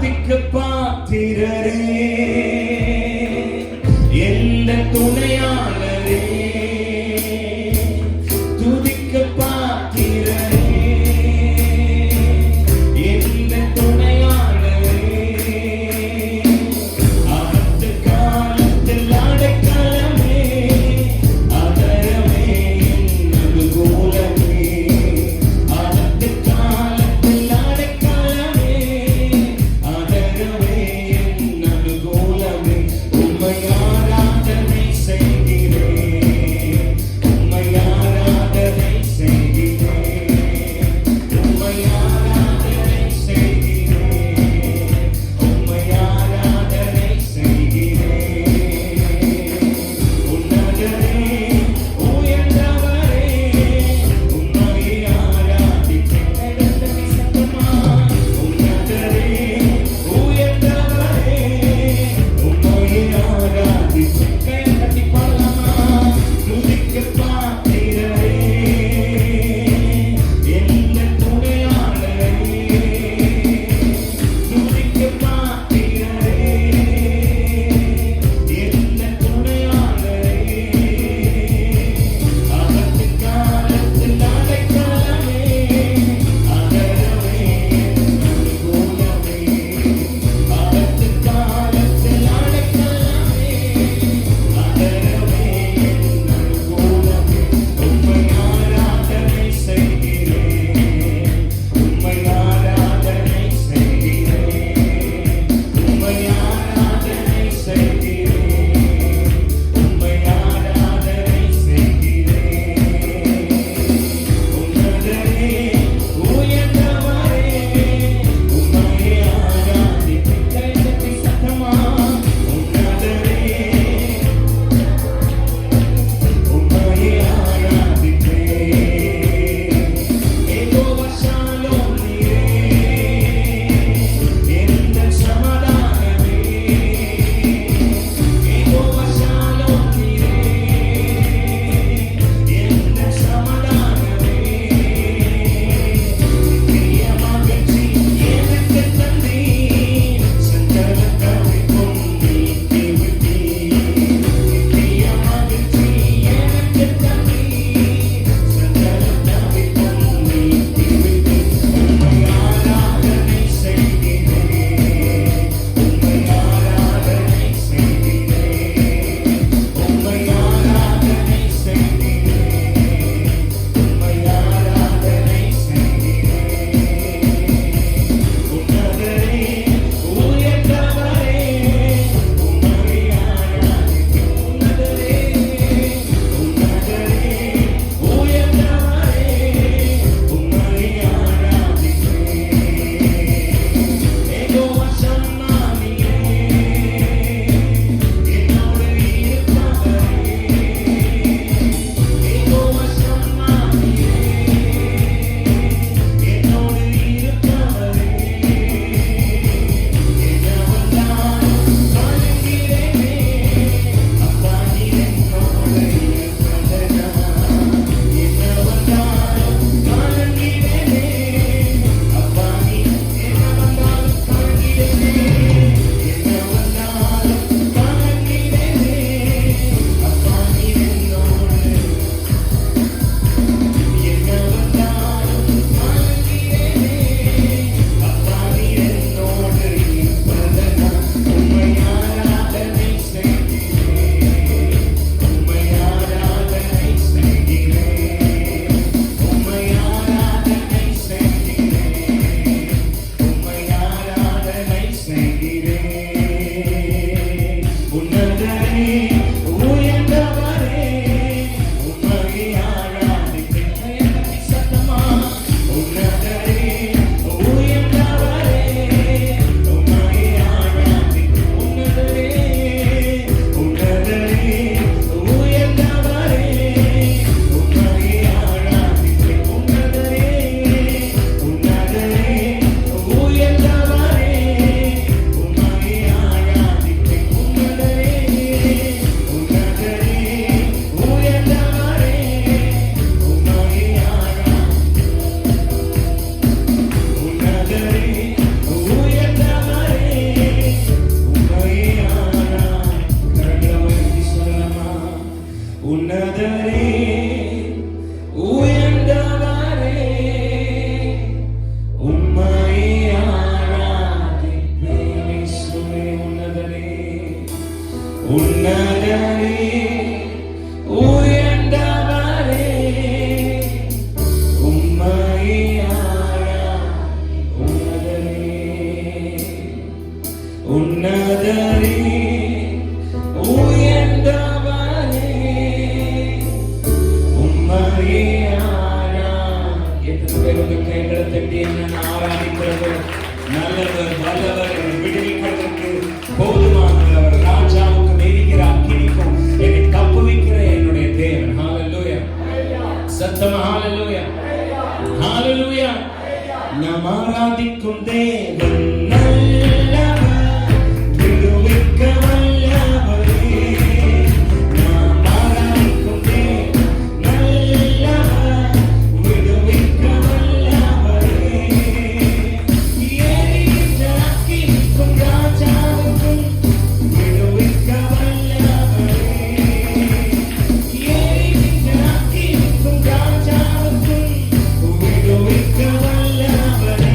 துதிக்கு பாத்திரரே எந்த துணையாளரே துதிக்கு பாத்திரரே எந்த துணையாளரே ஆபத்து காலத்தில் அடைக்கலமே ஆதரவே என் அனுகூலமே ஆபத்து காலத்தில் அடைக்கலமே ஆதரவே என் அனுகூலமே உம்மை ஆராதனை செய்கிறேன் நாம் ஆராதிக்கும் தேவன் நல்லவர், விடுவிக்க வல்லவரே. நாம் ஆராதிக்கும் தேவன் நல்லவர், விடுவிக்க வல்லவரே. எரிகின்ற அக்கினிக்கும் ராஜாவுக்கும் விடுவிக்க வல்லவரே. எரிகின்ற அக்கினிக்கும் ராஜாவுக்கும் விடுவிக்க வல்லவரே.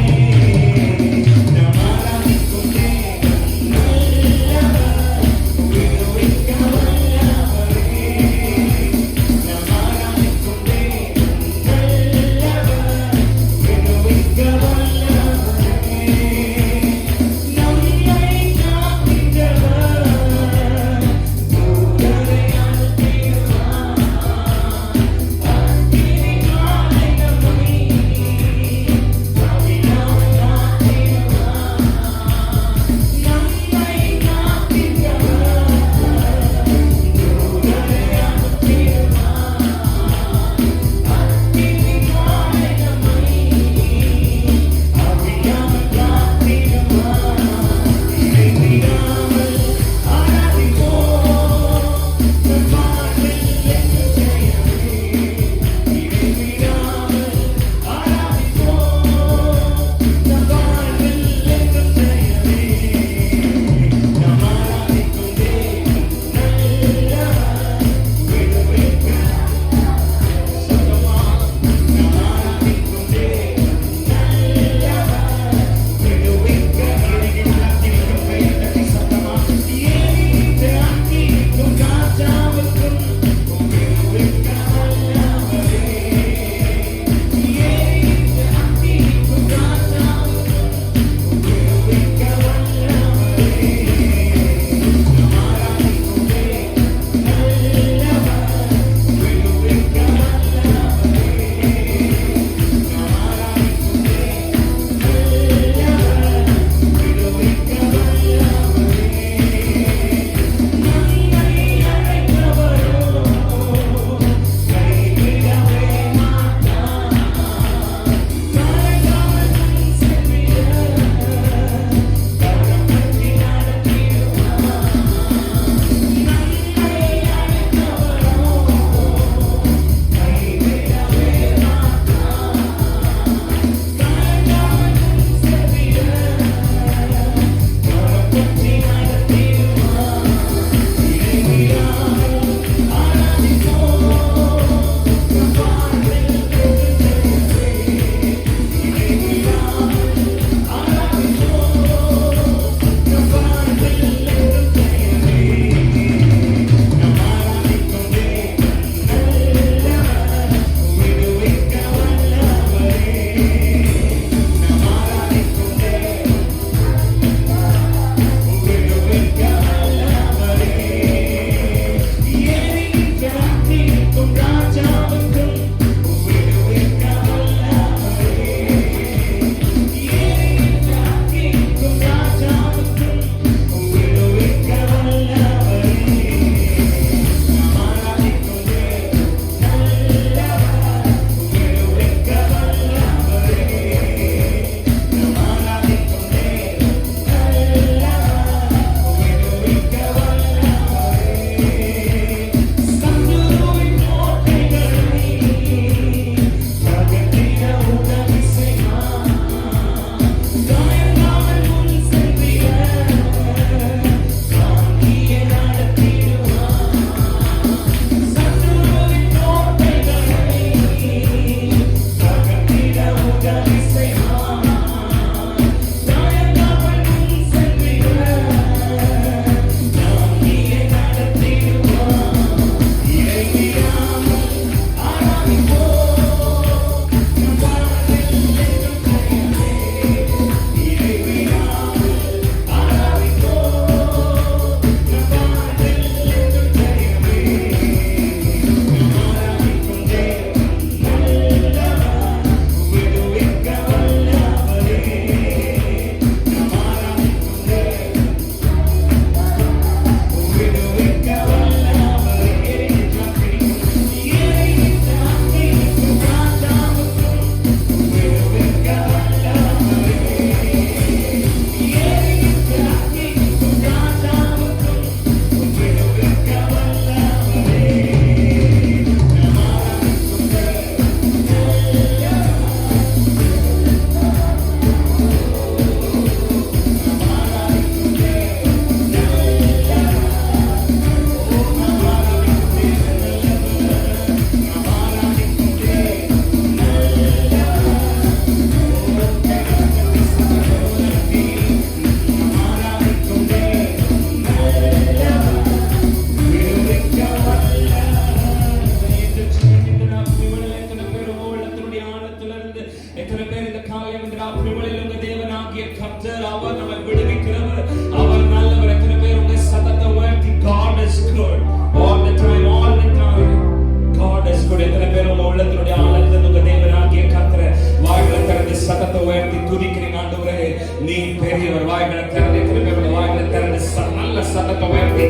சத்தத்தை உயர்த்தி துதிக்கிறீங்க ஆண்டவரே. நீ பெரியவர். வாய்களை திறந்து திரும்ப வாய்களை திறந்து நல்ல சத்தத்தை உயர்த்தி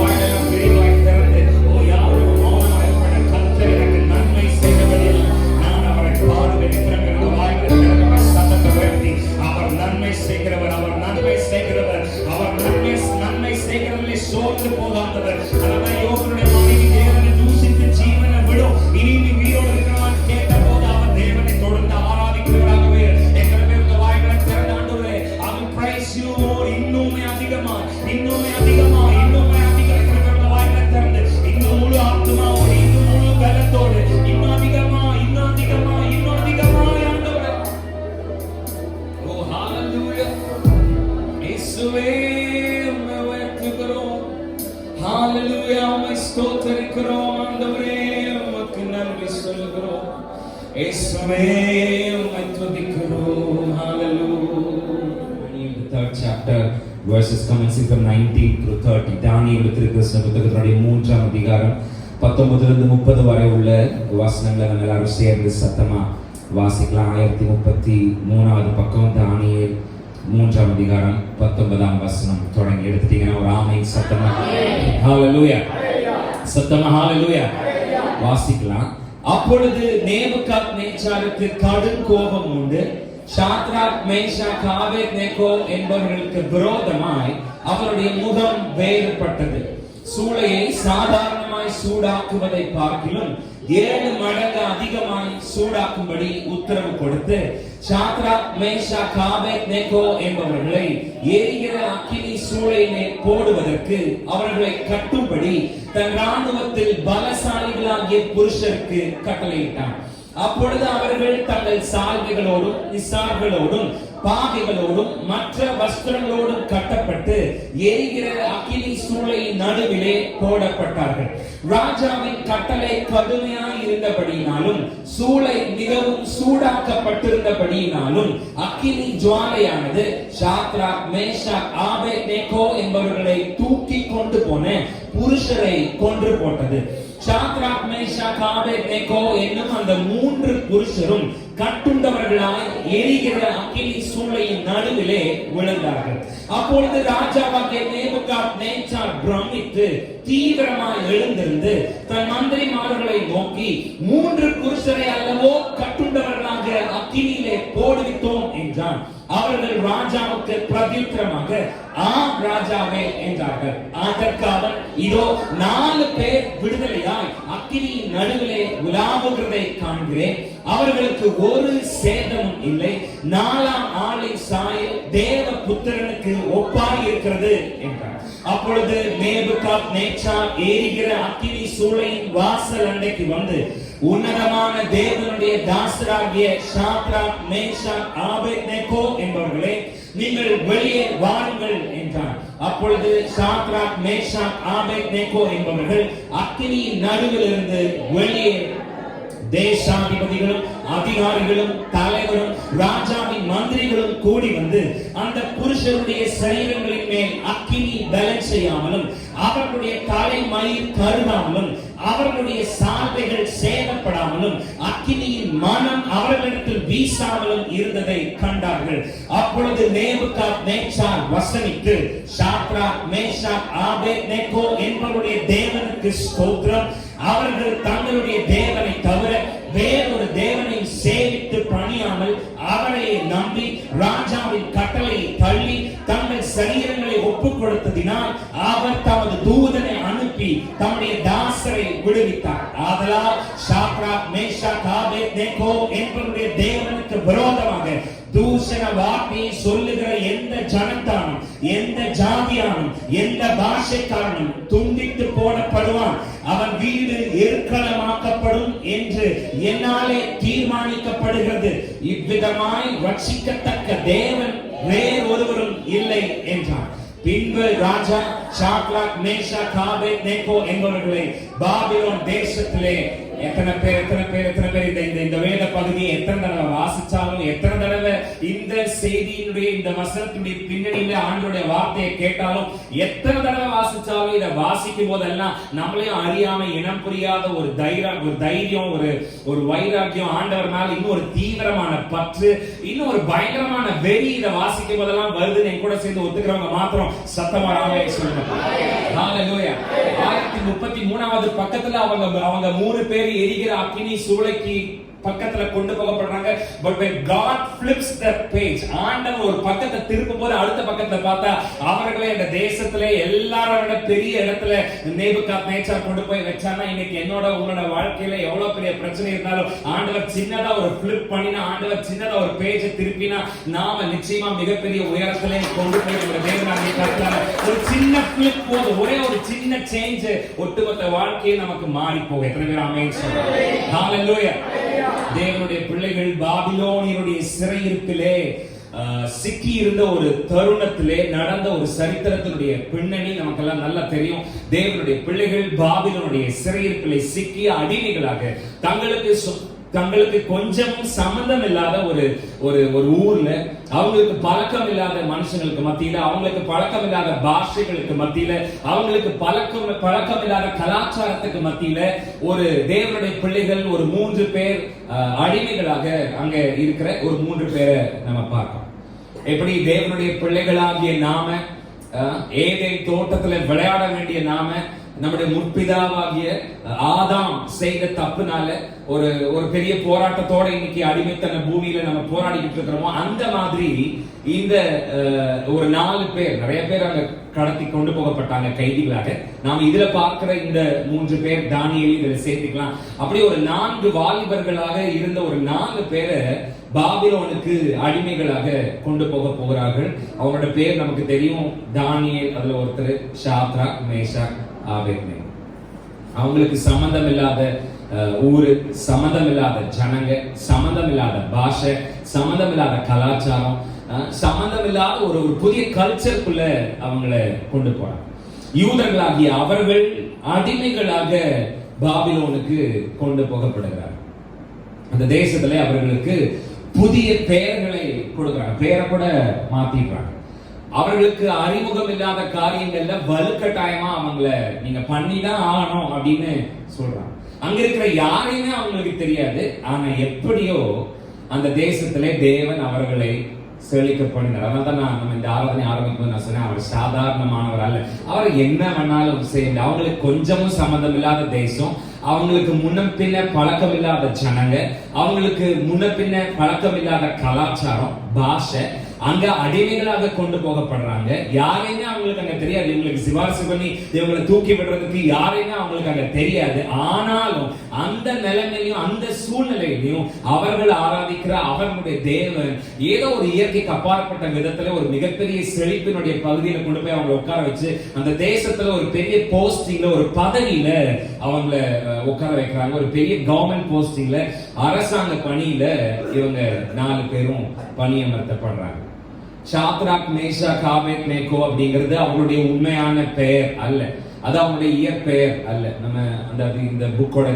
வாய்களெல்லாம் பெரியவாய் திறந்து யாரும் மௌனமாய்ப்பட கர்த்தர் எனக்கு நன்மை செய்தவர்கள் நான் அவரை பாடுவேன். வாய்களை திறந்த சத்தத்தை உயர்த்தி அவர் நன்மை செய்கிறவர், அவர் நன்மை செய்கிறவர், அவர் நன்மை செய்கிறவர்களை சோர்ந்து போகாதவர். அதான் யோகனுடைய மனைவி தேவனை தூசித்து ஜீவனை விடும் இனி நீ வீரோடு இருக்கிறான் கேட்ட போது அவர் தேவனை தொடர்ந்து ஆராதிக்கிறவராகவே எங்களை பேர் வாய்களை திறந்து ஆண்டவரே I will praise you Lord. இன்னுமே அதிகமா இன்னுமே அதிகமா இன்னுமே அதிகமா வாய்களை திறந்து இன்னும் முழு ஆத்மாவோடு இன்னும் முழு பலத்தோடு இன்னும் அதிகமா இன்னும் அதிகமா இன்னும் அதிகமா ஆண்டவரே. ஓ ஹalleluya. இயேசுவே உம்மை உயர்த்துகிறோம். ஹalleluya. உம்மை ஸ்தோத்திரிக்கிறோம் ஆண்டவரே. உமக்கு நன்றி சொல்கிறோம். இயேசுவே உம்மை துதிக்கிறோம். ஹalleluya. In the third chapter, verses commencing from 19 through 30, தானியேல் திருக்கிறிஸ்தவ புத்தகத்தினுடைய 3ஆம் அதிகாரம் 19 30 வரை உள்ள வசனங்களை நம்ம எல்லாரும் சேர்ந்து சத்தமா வாசிக்கலாம். 1033வது பக்கம் தானியேல் 3ஆம் அதிகாரம் 19ஆம் வசனம் தொடங்கி எடுத்துட்டீங்கன்னா ஒரு ஆமென் சத்தமா ஹalleluya சத்தமா ஹalleluya வாசிக்கலாம். அப்பொழுது நேபுகாத்நேச்சாருக்கு கடும் கோபம் உண்டு. ஷாத்ராக் மேஷாக் ஆபேத்நேகோ என்பவர்களுக்கு விரோதமாய் அவருடைய முகம் வேறுபட்டது. சூளையை சாதாரணமாய் சூடாக்குவதை பார்க்கிலும் 7 மடங்கு அதிகமாய் சூடாக்கும்படி உத்தரவு கொடுத்து ஷாத்ராக் மேஷாக் ஆபேத்நேகோ என்பவர்களை எரிகிற அக்கினி சூளையிலே போடுவதற்கு அவர்களை கட்டும்படி தன் ராணுவத்தில் பலசாலிகளாகிய புருஷருக்கு கட்டளையிட்டான். அப்பொழுது அவர்கள் தங்கள் சால்வைகளோடும் இசார்களோடும் பாகைகளோடும் மற்ற வஸ்திரங்களோடும் கட்டப்பட்டு எரிகிற அக்கினி சூளையின் நடுவிலே போடப்பட்டார்கள். ராஜாவின் கட்டளை கடுமையாய் இருந்தபடியினாலும் சூளை மிகவும் சூடாக்கப்பட்டிருந்தபடியினாலும் அக்கினி ஜுவாலையானது ஷாத்ராக் மேஷாக் ஆபேத்நேகோ என்பவர்களை தூக்கி கொண்டு போன புருஷரை கொன்று போட்டது. ஷாத்ராக் மேஷாக் ஆபேத்நேகோ என்னும் அந்த 3 புருஷரும் கட்டுண்டவர்களாய் எரிகிற அக்கினி சூளையின் நடுவிலே விழுந்தார்கள். அப்பொழுது ராஜாவாகிய நேபுகாத்நேச்சார் பிரமித்து தீவிரமாய் எழுந்திருந்து தன் மந்திரிமார்களை நோக்கி 3 புருஷரை அல்லவோ கட்டுண்டவர்களாக அக்கினியிலே போடுவித்தோம் என்றான். அவர்கள் ராஜாவுக்கு பிரதியுத்தரமாக ஆம் ராஜாவே என்றார்கள். அதற்கு அவன் இதோ 4 பேர் விடுதலையாய் அக்கினியின் நடுவிலே உலாவுகிறதை காண்கிறேன். அவர்களுக்கு ஒரு சேதமும் இல்லை. 4ஆம் ஆளின் சாயல் தேவ புத்திரனுக்கு ஒப்பாய் இருக்கிறது என்றார். அப்பொழுது நேபுகாத்நேச்சார் எரிகிற அக்கினி சூளையின் வாசல் அண்டைக்கு வந்து உன்னதமான தேவனுடைய தாசராகிய ஷாத்ராக் மேஷாக் ஆபேத்நேகோ என்பவர்களே நீங்கள் வெளியே வாருங்கள் என்றார். அப்பொழுது ஷாத்ராக் மேஷாக் ஆபேத்நேகோ என்பவர்கள் அக்கினியின் நடுவிலிருந்து வெளியே தேசாதிபதிகளும் அதிகாரிகளும் தலைவரும் ராஜாவின் மந்திரிகளும் கூடி வந்து அந்த புருஷருடைய சரீரங்களின் மேல் அக்கினி பலன் செய்யாமலும் அவர்களுடைய தலைமயிர் கருகாமலும் அவர்களுடைய சால்வைகள் சேதப்படாமலும் அக்கினியின் மனம் அவர்களிடத்தில் வீசாமலும் இருந்ததை கண்டார்கள். அப்பொழுது நேபுகாத்நேச்சார் வசனித்து ஷாத்ராக் மேஷாக் ஆபேத்நேகோ என்பவருடைய தேவனுக்கு ஸ்தோத்திரம், அவர்கள் தங்களுடைய தேவனை தவிர வேறொரு தேவனை சேவித்து பணியாமல் அவரையே நம்பி ராஜாவின் கட்டளையை தள்ளி தங்கள் சரீரங்களை ஒப்புக் கொடுத்ததினால் அவர் தமது தூதனை அனுப்பி தம்முடைய தாசரை விடுவித்தார். ஆதலால் ஷாத்ராக் மேஷாக் ஆபேத்நேகோ என்பவருடைய தேவனுக்கு விரோதமாக தூஷண வார்த்தையை சொல்லுகிற எந்த ஜனத்தானும் எந்த ஜாதியானும் எந்த பாஷைக்காரனும் துண்டித்து போடப்படுவான். அவன் வீடு எருக்களமாக்கப்படும் என்று என்னாலே தீர்மானிக்கப்படுகிறது. இவ்விதமாய் ரட்சிக்கத்தக்க தேவன் வேறொருவரும் இல்லை என்றார். பின்பு ராஜா ஷாத்ராக் மேஷாக் ஆபேத்நேகோ என்பவர்களை பாபிலோன் தேசத்திலே எத்தனை பேர் இந்த வேத பகுதியை எத்தனை தடவை வாசிச்சாலும், எத்தனை தடவை இந்த செய்தியினுடைய இந்த வசனத்துடைய பின்னணியில ஆண்டவருடைய வார்த்தையை கேட்டாலும், எத்தனை தடவை வாசிச்சாலும், இதை வாசிக்கும் போதெல்லாம் நம்மளையும் அறியாம இனம் புரியாத ஒரு தைரியம், ஒரு வைராக்கியம், ஆண்டவர் மேல இன்னும் ஒரு தீவிரமான பற்று, இன்னும் ஒரு பயங்கரமான வெறி இதை வாசிக்கும் போதெல்லாம் வருதுன்னு என் கூட சேர்ந்து ஒத்துக்கிறவங்க மாத்திரம் சத்தமா ஆமென் சொல்லுங்க. ஹalleluya. 1033வது பக்கத்துல அவங்க 3 பேர் எரிகிற அக்கினி சூளைக்கு பக்கத்துல கொண்டு போகப்படுறாங்க. but when God flips the page, ஆண்டவர் ஒரு பக்கத்தை திருப்பும் போது அடுத்த பக்கத்துல பார்த்தா அவர்களே இந்த தேசத்திலே எல்லாரோட பெரிய இடத்துல நேபுகாத்நேச்சார் கொண்டு போய் வச்சானா, இன்னைக்கு என்னோட உங்களோட வாழ்க்கையில எவ்வளவு பெரிய பிரச்சனை இருந்தாலும் ஆண்டவர் சின்னதா ஒரு flip பண்ணினா, ஆண்டவர் சின்னதா ஒரு பேஜை திருப்பினா, நாம நிச்சயமா மிகப்பெரிய உயரத்திலே கொண்டு போய் நம்ம தேவனாகிய கர்த்தர் ஒரு சின்ன flip போது, ஒரே ஒரு சின்ன சேஞ்ச் ஒட்டுமொத்த வாழ்க்கையை நமக்கு மாறி போகும். எத்தனை பேர் ஆமென் சொல்றாங்க? ஹalleluya. தேவனுடைய பிள்ளைகள் பாபிலோனியருடைய சிறையிருப்பிலே சிக்கி இருந்த ஒரு தருணத்திலே நடந்த ஒரு சரித்திரத்தினுடைய பின்னணி நமக்கெல்லாம் நல்லா தெரியும். தேவனுடைய பிள்ளைகள் பாபிலோனுடைய சிறையிருப்பிலே சிக்கிய அடிமைகளாக தங்களுக்கு கொஞ்சம் சம்பந்தம் இல்லாத ஒரு ஊர்ல, அவங்களுக்கு பழக்கம் இல்லாத மனுஷங்களுக்கு மத்தியில, அவங்களுக்கு பழக்கம் இல்லாத பாஷைகளுக்கு மத்தியில, அவங்களுக்கு பழக்கம் இல்லாத கலாச்சாரத்துக்கு மத்தியில ஒரு தேவனுடைய பிள்ளைகள் ஒரு 3 பேர் அடிமைகளாக அங்க இருக்கிற ஒரு 3 பேரை நம்ம பார்க்கணும். எப்படி தேவனுடைய பிள்ளைகளாகிய நாம ஏதேன் தோட்டத்துல விளையாட வேண்டிய நாம நம்முடைய முற்பிதாவாகிய ஆதாம் செய்த தப்புனால ஒரு பெரிய போராட்டத்தோட இன்னைக்கு அடிமைத்தன பூமியில நம்ம போராடிக்கிட்டு இருக்கிறோமோ, அந்த மாதிரி இந்த ஒரு 4 பேர், நிறைய பேர் அங்க கடத்தி கொண்டு போகப்பட்டாங்க கைதிகளாக. நாம இதுல பார்க்கிற இந்த 3 பேர் தானியேல் இதுல சேர்த்துக்கலாம். அப்படி ஒரு 4 வாலிபர்களாக இருந்த ஒரு 4 பேரை பாபிலோனுக்கு அடிமைகளாக கொண்டு போகிறார்கள். அவங்களோட பேர் நமக்கு தெரியும். தானியேல், அதுல ஒருத்தர் ஷாத்ராக், மேஷாக், ஆபேத்நேகோ. அவங்களுக்கு சம்பந்தம் இல்லாத ஊரு, சம்பந்தம் இல்லாத ஜனங்க, சம்பந்தம் இல்லாத பாஷை, சம்பந்தம் இல்லாத கலாச்சாரம், சம்பந்தம் இல்லாத ஒரு புதிய கல்ச்சருக்குள்ள அவங்கள கொண்டு போறாங்க. யூதர்களாகிய அவர்கள் அடிமைகளாக பாபிலோனுக்கு கொண்டு போகப்படுகிறார். அந்த தேசத்துல அவர்களுக்கு புதிய பெயர்களை கொடுக்கிறாங்க, பெயரை கூட மாத்திடுறாங்க. அவர்களுக்கு அறிமுகம் இல்லாத காரியங்கள்ல வலுக்கட்டாயமா அவங்கள நீங்க பண்ணிதான் ஆகணும் அப்படின்னு சொல்றாங்க. அங்க இருக்கிற யாரையுமே அவங்களுக்கு தெரியாது. ஆனா எப்படியோ அந்த தேசத்திலே தேவன் அவர்களை செழிக்க பண்ணினார். அதனால தான் நம்ம இந்த ஆராதனை ஆரம்பிக்கும் நான் சொன்னேன், அவர் சாதாரணமானவர் அல்ல. அவர் என்ன வேணாலும் செய்ய, அவங்களுக்கு கொஞ்சமும் சம்மந்தம் இல்லாத தேசம், அவங்களுக்கு முன்ன பின்ன பழக்கம் இல்லாத ஜனங்க, அவங்களுக்கு முன்ன பின்ன பழக்கம் இல்லாத கலாச்சாரம், பாஷை, அங்க அடிமைகளாக கொண்டு போகப்படுறாங்க. யாரையுமே அவங்களுக்கு அங்க தெரியாது. இவங்களுக்கு சிபாரிசு பண்ணி இவங்களை தூக்கி விடுறதுக்கு யாரையுமே அவங்களுக்கு அங்க தெரியாது. ஆனாலும் அந்த நிலைமையிலும் அந்த சூழ்நிலையிலும் அவர்கள் ஆராதிக்கிற அவர்களுடைய தேவன் ஏதோ ஒரு இயற்கைக்கு அப்பாற்பட்ட விதத்துல ஒரு மிகப்பெரிய செழிப்பினுடைய பகுதியில கொண்டு போய் அவங்களை உட்கார வச்சு அந்த தேசத்துல ஒரு பெரிய போஸ்டிங்ல, ஒரு பதவியில அவங்கள உட்கார வைக்கிறாங்க. ஒரு பெரிய கவர்மெண்ட் போஸ்டிங்ல, அரசாங்க பணியில இவங்க 4 பேரும் பணியமர்த்தப்படுறாங்க. ஷாத்ராக், மேஷாக், ஆபேத்நேகோ அப்படிங்கிறது அவங்களுடைய உண்மையான பெயர் அல்ல, அது அவங்களுடைய இயற்பெயர் அல்ல. நம்ம இந்த புக்கோட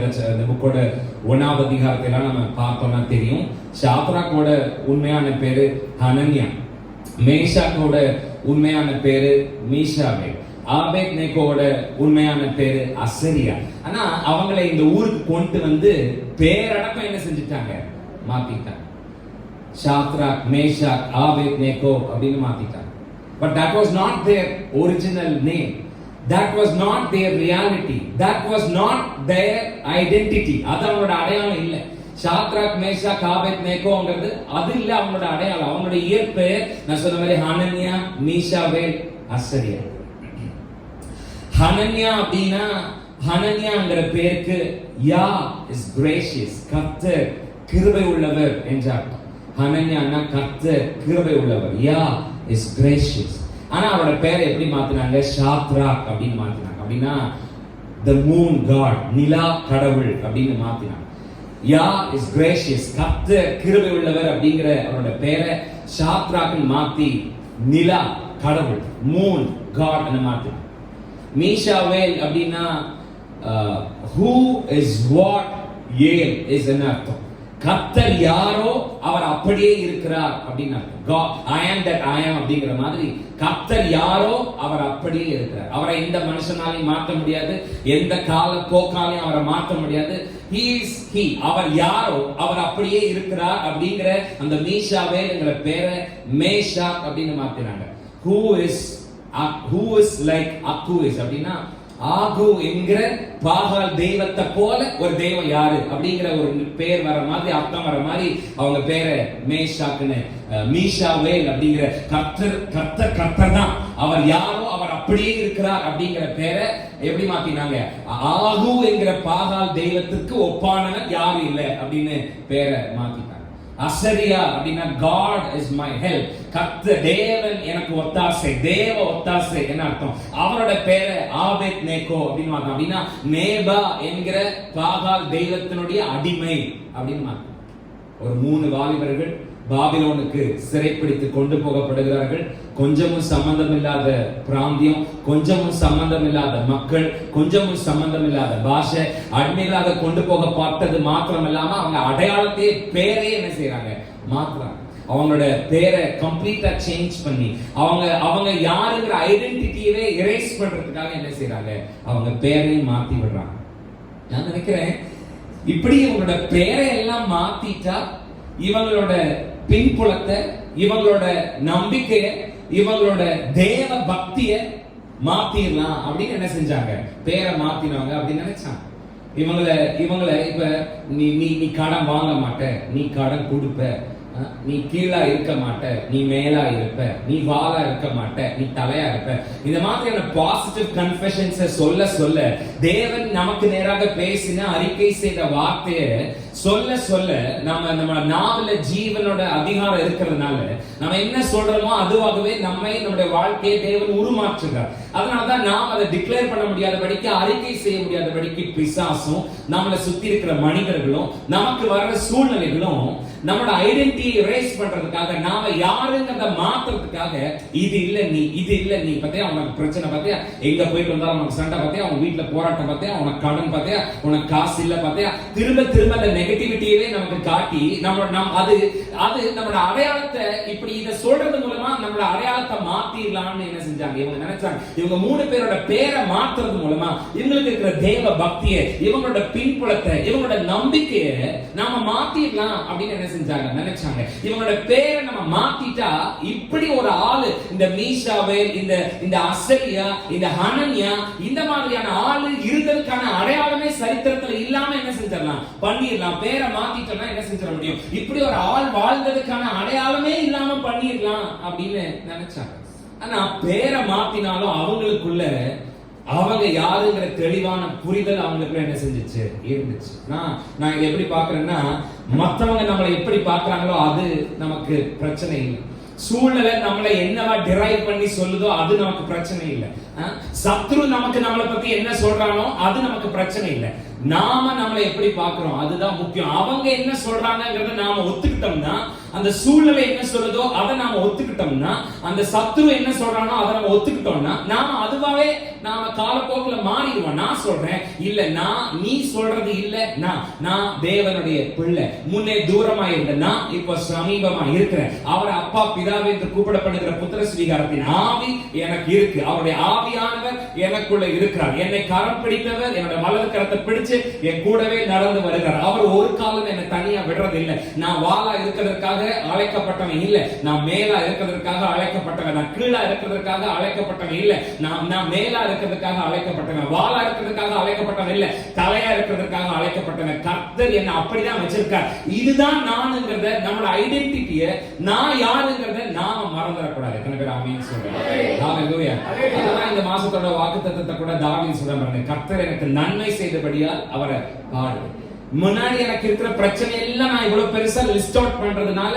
1வது அதிகாரத்திலாம் நம்ம பார்த்தோம்னா தெரியும். ஷாத்ராக்கோட உண்மையான பேரு ஹனன்யா, மேஷாக்கோட உண்மையான பேரு மீஷாவேல், ஆபேத்நேகோவோட உண்மையான பேரு அசரியா. ஆனா அவங்களை இந்த ஊருக்கு கொண்டு வந்து பேரடக்கம் என்ன செஞ்சுட்டாங்க, மாத்திட்டாங்க. ஷாத்ராக், மேஷாக், ஆபேத்நேகோ அப்படின்னு மாத்திட்டாங்க. But that was not their original name. That was not their reality. That was not their identity. அது அவங்களோட அடையாளம் இல்ல. ஷாத்ராக், மேஷாக், ஆபேத்நேகோங்கிறது அது இல்ல அவங்களோட அடையாளம். அவங்களோட இயற்பெயர் நான் சொன்ன மாதிரி ஹனன்யா, மீஷாவேல், அசரியா. ஹனன்யா அப்படின்னா, ஹனன்யாங்கிற பேருக்கு யா இஸ் கிரேஷியஸ், கர்த்தர் கிருபை உள்ளவர் என்றார். ஹனன்யானா கர்த்தர் கிருபை உள்ளவர், யா இஸ் கிரேஷியஸ். ஆனா அவரோட பேரை எப்படி மாத்தினாங்க, ஷாத்ராக் அப்படின்னு மாத்தினாங்க. அப்படின்னா the moon god, நிலா கடவுள் அப்படின்னு மாத்தினாங்க. யா இஸ் கிரேஷியஸ், கர்த்தர் கிருபை உள்ளவர் அப்படிங்கிற அவரோட பேரை ஷாத்ராக்னு மாத்தி நிலா கடவுள், மூன் காட் ன்னு மாத்தினாங்க. மீஷாவேல் அப்படின்னா who is what ஏல் இஸ் என்ன அர்த்தம்? கர்த்தர் யாரோ அவர் அப்படியே இருக்கிறார் அப்படின்னு அர்த்தம். I am that I am அப்படிங்கிற மாதிரி கர்த்தர் யாரோ அவர் அப்படியே இருக்கிறார். அவரை எந்த மனுஷனாலையும் மாற்ற முடியாது, எந்த கால போக்காலையும் அவரை மாற்ற முடியாது. He is he. அவர் யாரோ அவர் அப்படியே இருக்கிறார் அப்படிங்கிற அந்த மீஷாவேல்ங்கிற பேரை மேஷாக் அப்படின்னு மாத்தினாங்க. Who is like Aku is அப்படின்னா ஆகு என்கிற பாகால் தெய்வத்தை போல ஒரு தெய்வம் யாரு அப்படிங்கிற ஒரு பேர் வர மாதிரி, அர்த்தம் வர மாதிரி அவங்க பேரை மேஷாக்குன்னு மீஷாவேல் அப்படிங்கிற கர்த்தர் தான் அவர் யாரோ அவர் அப்படியே இருக்கிறார் அப்படிங்கிற பேரை எப்படி மாத்தினாங்க? ஆகு என்கிற பாகால் தெய்வத்துக்கு ஒப்பானவர் யாரும் இல்லை அப்படின்னு பேரை மாத்திட்டாங்க. அசரியா அப்படின்னா God is my help. கர்த்தர் தேவன் எனக்கு ஒத்தாசை, தேவ ஒத்தாசை என்ன அர்த்தம்? அவரோட பேரை ஆபேத் நேகோ அப்படின்னு மாத்தோம். அப்படின்னா நேபா என்கிற பாகால் தெய்வத்தினுடைய அடிமை அப்படின்னு மாத்தோம். ஒரு 3 வாலிபர்கள் பாபிலோனுக்கு சிறைப்பிடித்து கொண்டு போகப்படுகிறார்கள். கொஞ்சமும் சம்பந்தம் இல்லாத பிராந்தியம், கொஞ்சமும் சம்பந்தம் இல்லாத மக்கள், கொஞ்சமும் சம்பந்தம் இல்லாத பாஷை, அடிமைகளாக கொண்டு போகப்பட்டது மாத்திரம் இல்லாம அவங்க அடையாளத்தையே பேரையே என்ன செய்யறாங்க? மாத்துறாங்க. அவங்களோட பேரை கம்ப்ளீட்டா சேஞ்ச் பண்ணி அவங்க யாருங்கிற ஐடென்டிட்டியவே எரேஸ் பண்றதுக்காக என்ன செய்யறாங்க? அவங்க பேரையும் மாத்தி விடுறாங்க. நான் நினைக்கிறேன் இப்படி இவங்களோட பேரை எல்லாம் மாத்திட்டா இவங்களோட பின்புலத்தை, இவங்களோட நம்பிக்கையை, இவங்களோட தேவ பக்திய மாத்திரலாம் அப்படின்னு என்ன செஞ்சாங்க? பேரை மாத்தினவங்க அப்படின்னு நினைச்சாங்க. இவங்களை இப்ப நீ கடன் வாங்க மாட்ட, நீ கடன் கொடுப்ப, நீ கீழா இருக்க மாட்ட, நீ மேலா இருப்ப, நீ வாலா இருக்க மாட்ட, நீ தலையா இருப்ப. இந்த மாதிரியான பாசிட்டிவ் கன்ஃபெஷன்ஸ் சொல்ல தேவன் நமக்கு நேராக பேசின அறிக்கை செய்த வார்த்தையை சொல்ல நம்ம நாவல ஜீவனோட அதிகாரம் இருக்கிறதுனால நம்ம என்ன சொல்றோமோ அதுவாகவே நம்முடைய வாழ்க்கையை தேவன் உருமாற்றுகிறார். அதனாலதான் நாம் அதை டிக்ளேர் பண்ண முடியாதபடிக்கு, அறிக்கை செய்ய முடியாதபடிக்கு பிசாசும் நம்மளை சுத்தி இருக்கிற மனிதர்களும் நமக்கு வர்ற சூழ்நிலைகளும் நம்மளோட ஐடென்டிட்டி எரேஸ் பண்றதுக்காக, நாம யாருங்கிறத மாத்துறதுக்காக இது இல்ல நீ பத்தியா, அவனுக்கு பிரச்சனை பத்தியா, எங்க போயிட்டு வந்தாலும் அவனுக்கு சண்டை பத்தியா, அவங்க வீட்டுல போராட்டம் பத்தியா, உனக்கு கடன் பத்தியா, உனக்கு காசு இல்ல பத்தியா, திரும்ப அந்த நெகட்டிவிட்டியவே நமக்கு காட்டி அது நம்மளோட அடையாளத்தை இப்படி இதை சொல்றது மூலமா நம்மளோட அடையாளத்தை மாத்திடலாம்னு என்ன செஞ்சாங்க? இவங்க நினைச்சாங்க. இவங்க 3 பேரோட பேரை மாத்துறது மூலமா இவங்களுக்கு இருக்கிற தேவ பக்தியை, இவங்களோட பின்புலத்தை, இவங்களோட நம்பிக்கையை நாம மாத்திடலாம் அப்படின்னு என்ன செஞ்சாங்க? நினைச்சாங்க. இவங்களோட பேரை நம்ம மாத்திட்டா இப்படி ஒரு ஆளு, இந்த மீஷாவேல், இந்த அசரியா, இந்த ஹனன்யா, இந்த மாதிரியான ஆளு இருந்ததுக்கான அடையாளமே சரித்திரத்துல இல்லாம என்ன செஞ்சிடலாம்? பண்ணிடலாம். பேரை மாத்திட்டோம்னா என்ன செஞ்சிட முடியும்? இப்படி ஒரு ஆள் வாழ்ந்ததுக்கான அடையாளமே இல்லாம பண்ணிடலாம் அப்படின்னு நினைச்சாங்க. ஆனா பேரை மாத்தினாலும் அவங்களுக்குள்ள அவங்க யாருங்கிற தெளிவான புரிதல் அவங்களுக்குள்ள என்ன செஞ்சிச்சு? இருந்துச்சு. நான் இதை எப்படி பாக்குறேன்னா, மத்தவங்க நம்மளை எப்படி பாக்குறாங்களோ அது நமக்கு பிரச்சனை இல்லை. சூழ்நிலை நம்மளை என்னவா டிரைவ் பண்ணி சொல்லுதோ அது நமக்கு பிரச்சனை இல்லை. சத்ரு நம்மளை பத்தி என்ன சொல்றானோ அது நமக்கு பிரச்சனை இல்லை. நாம நம்மளை எப்படி பாக்குறோம் அதுதான் முக்கியம். அவங்க என்ன சொல்றாங்கங்கறத நாம ஒத்துக்கிட்டோம்னா, அந்த சூழ்நிலை என்ன சொல்லுதோ அதை நாம ஒத்துக்கிட்டோம்னா, அந்த சத்ரு என்ன சொல்றானோ அதை நம்ம ஒத்துக்கிட்டோம்னா, நாம அதுவாவே நாம காலப்போக்குல மாறிடுவோம். நான் சொல்றேன் இல்ல, நீ சொல்றது இல்ல, நான் தேவனுடைய பிள்ளை, முன்னே தூரமா இருந்த நான் இப்ப சமீபமா இருக்கிறேன். அவர் அப்பா பிதாவே என்று கூப்பிடப்படுகிற புத்திர ஸ்வீகாரத்தின் ஆவி எனக்கு இருக்கு. அவருடைய ஆவியானவர் எனக்குள்ள இருக்கிறார். என்னை கரம் பிடித்தவர் என்னோட வலது கரத்தை பிடிச்சு என் கூடவே நடந்து வருகிறார். அவர் ஒரு காலம் என்னை தனியா விடுறது இல்லை. நான் வாளா இருக்கிறதுக்காக அழைக்கப்பட்டவன் இல்ல, நான் மேலா இருக்கிறதுக்காக அழைக்கப்பட்டவன், நான் கீழா இருக்கிறதுக்காக அழைக்கப்பட்டவன் இல்ல, நான் மேலா இருக்கிறதுக்காக அழைக்கப்பட்டவன், வாளா இருக்கிறதுக்காக அழைக்கப்பட்டவன் இல்ல, தலையா இருக்கிறதுக்காக அழைக்கப்பட்டவன். கர்த்தர் என்ன அப்படிதான் வச்சிருக்கார். இதுதான் நானுங்கிறத, நம்மளோட ஐடென்டிட்டியை, நான் யாருங்கிறத நாம மறந்துடக்கூடாது. எத்தனை பேர் ஆமென் சொல்றாங்க? ஹalleluya. அதான் இந்த மாசத்தோட வாக்குத்தத்தத்தை கூட தாவீது சொல்றாங்க, கர்த்தர் எனக்கு நன்மை செய்தபடியால் அவரை பாடு. முன்னாடி எனக்கு இருக்கிற பிரச்சனை எல்லாம் நான் இவ்வளவு பெருசா லிஸ்ட் அவுட் பண்றதுனால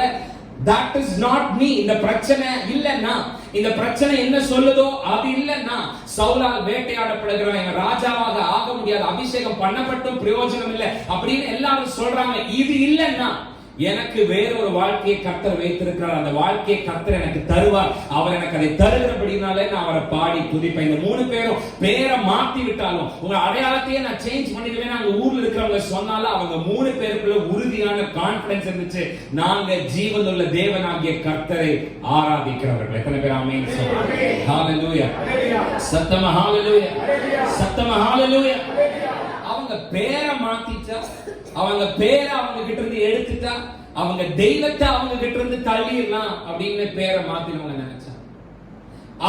that is not me. இந்த பிரச்சனை இல்லன்னா, இந்த பிரச்சனை என்ன சொல்லுதோ அது இல்லன்னா, சவுலால் வேட்டையாடப்படுகிறவன் ராஜாவாக ஆக முடியாது, அபிஷேகம் பண்ணப்பட்டும் பிரயோஜனம் இல்லை அப்படின்னு எல்லாரும் சொல்றாங்க. இது இல்லன்னா, எனக்கு வேற ஒரு வாழ்க்கையை கர்த்தர் வைத்திருக்கிறார், அந்த வாழ்க்கையை கர்த்தர் எனக்கு தருவார், அவர் எனக்கு அதை தருகிறபடினாலே நான் அவரை பாடி துதிப்பேன். இந்த 3 பேரும் பேரை மாத்தி விட்டாலும் உங்க அடையாளத்தையே நான் சேஞ்ச் பண்ணிடுவேன் அங்க ஊர்ல இருக்கிறவங்க சொன்னாலும் அவங்க 3 பேருக்குள்ள உறுதியான கான்ஃபிடன்ஸ் இருந்துச்சு. நாங்க ஜீவனுள்ள தேவனாகிய கர்த்தரை ஆராதிக்கிறவர்கள். எத்தனை பேர் ஆமென் சொல்லுங்க? ஹalleluya. சத்தமா ஹalleluya. சத்தமா ஹalleluya. அவங்க பேரை மாத்திட்டா, அவங்க பேரை அவங்க கிட்ட இருந்து எடுத்துட்டா, அவங்க தெய்வத்தை அவங்க கிட்ட இருந்து தள்ளிடலாம் அப்படின்னு பேரை மாத்தினவங்க நினைச்சாங்க.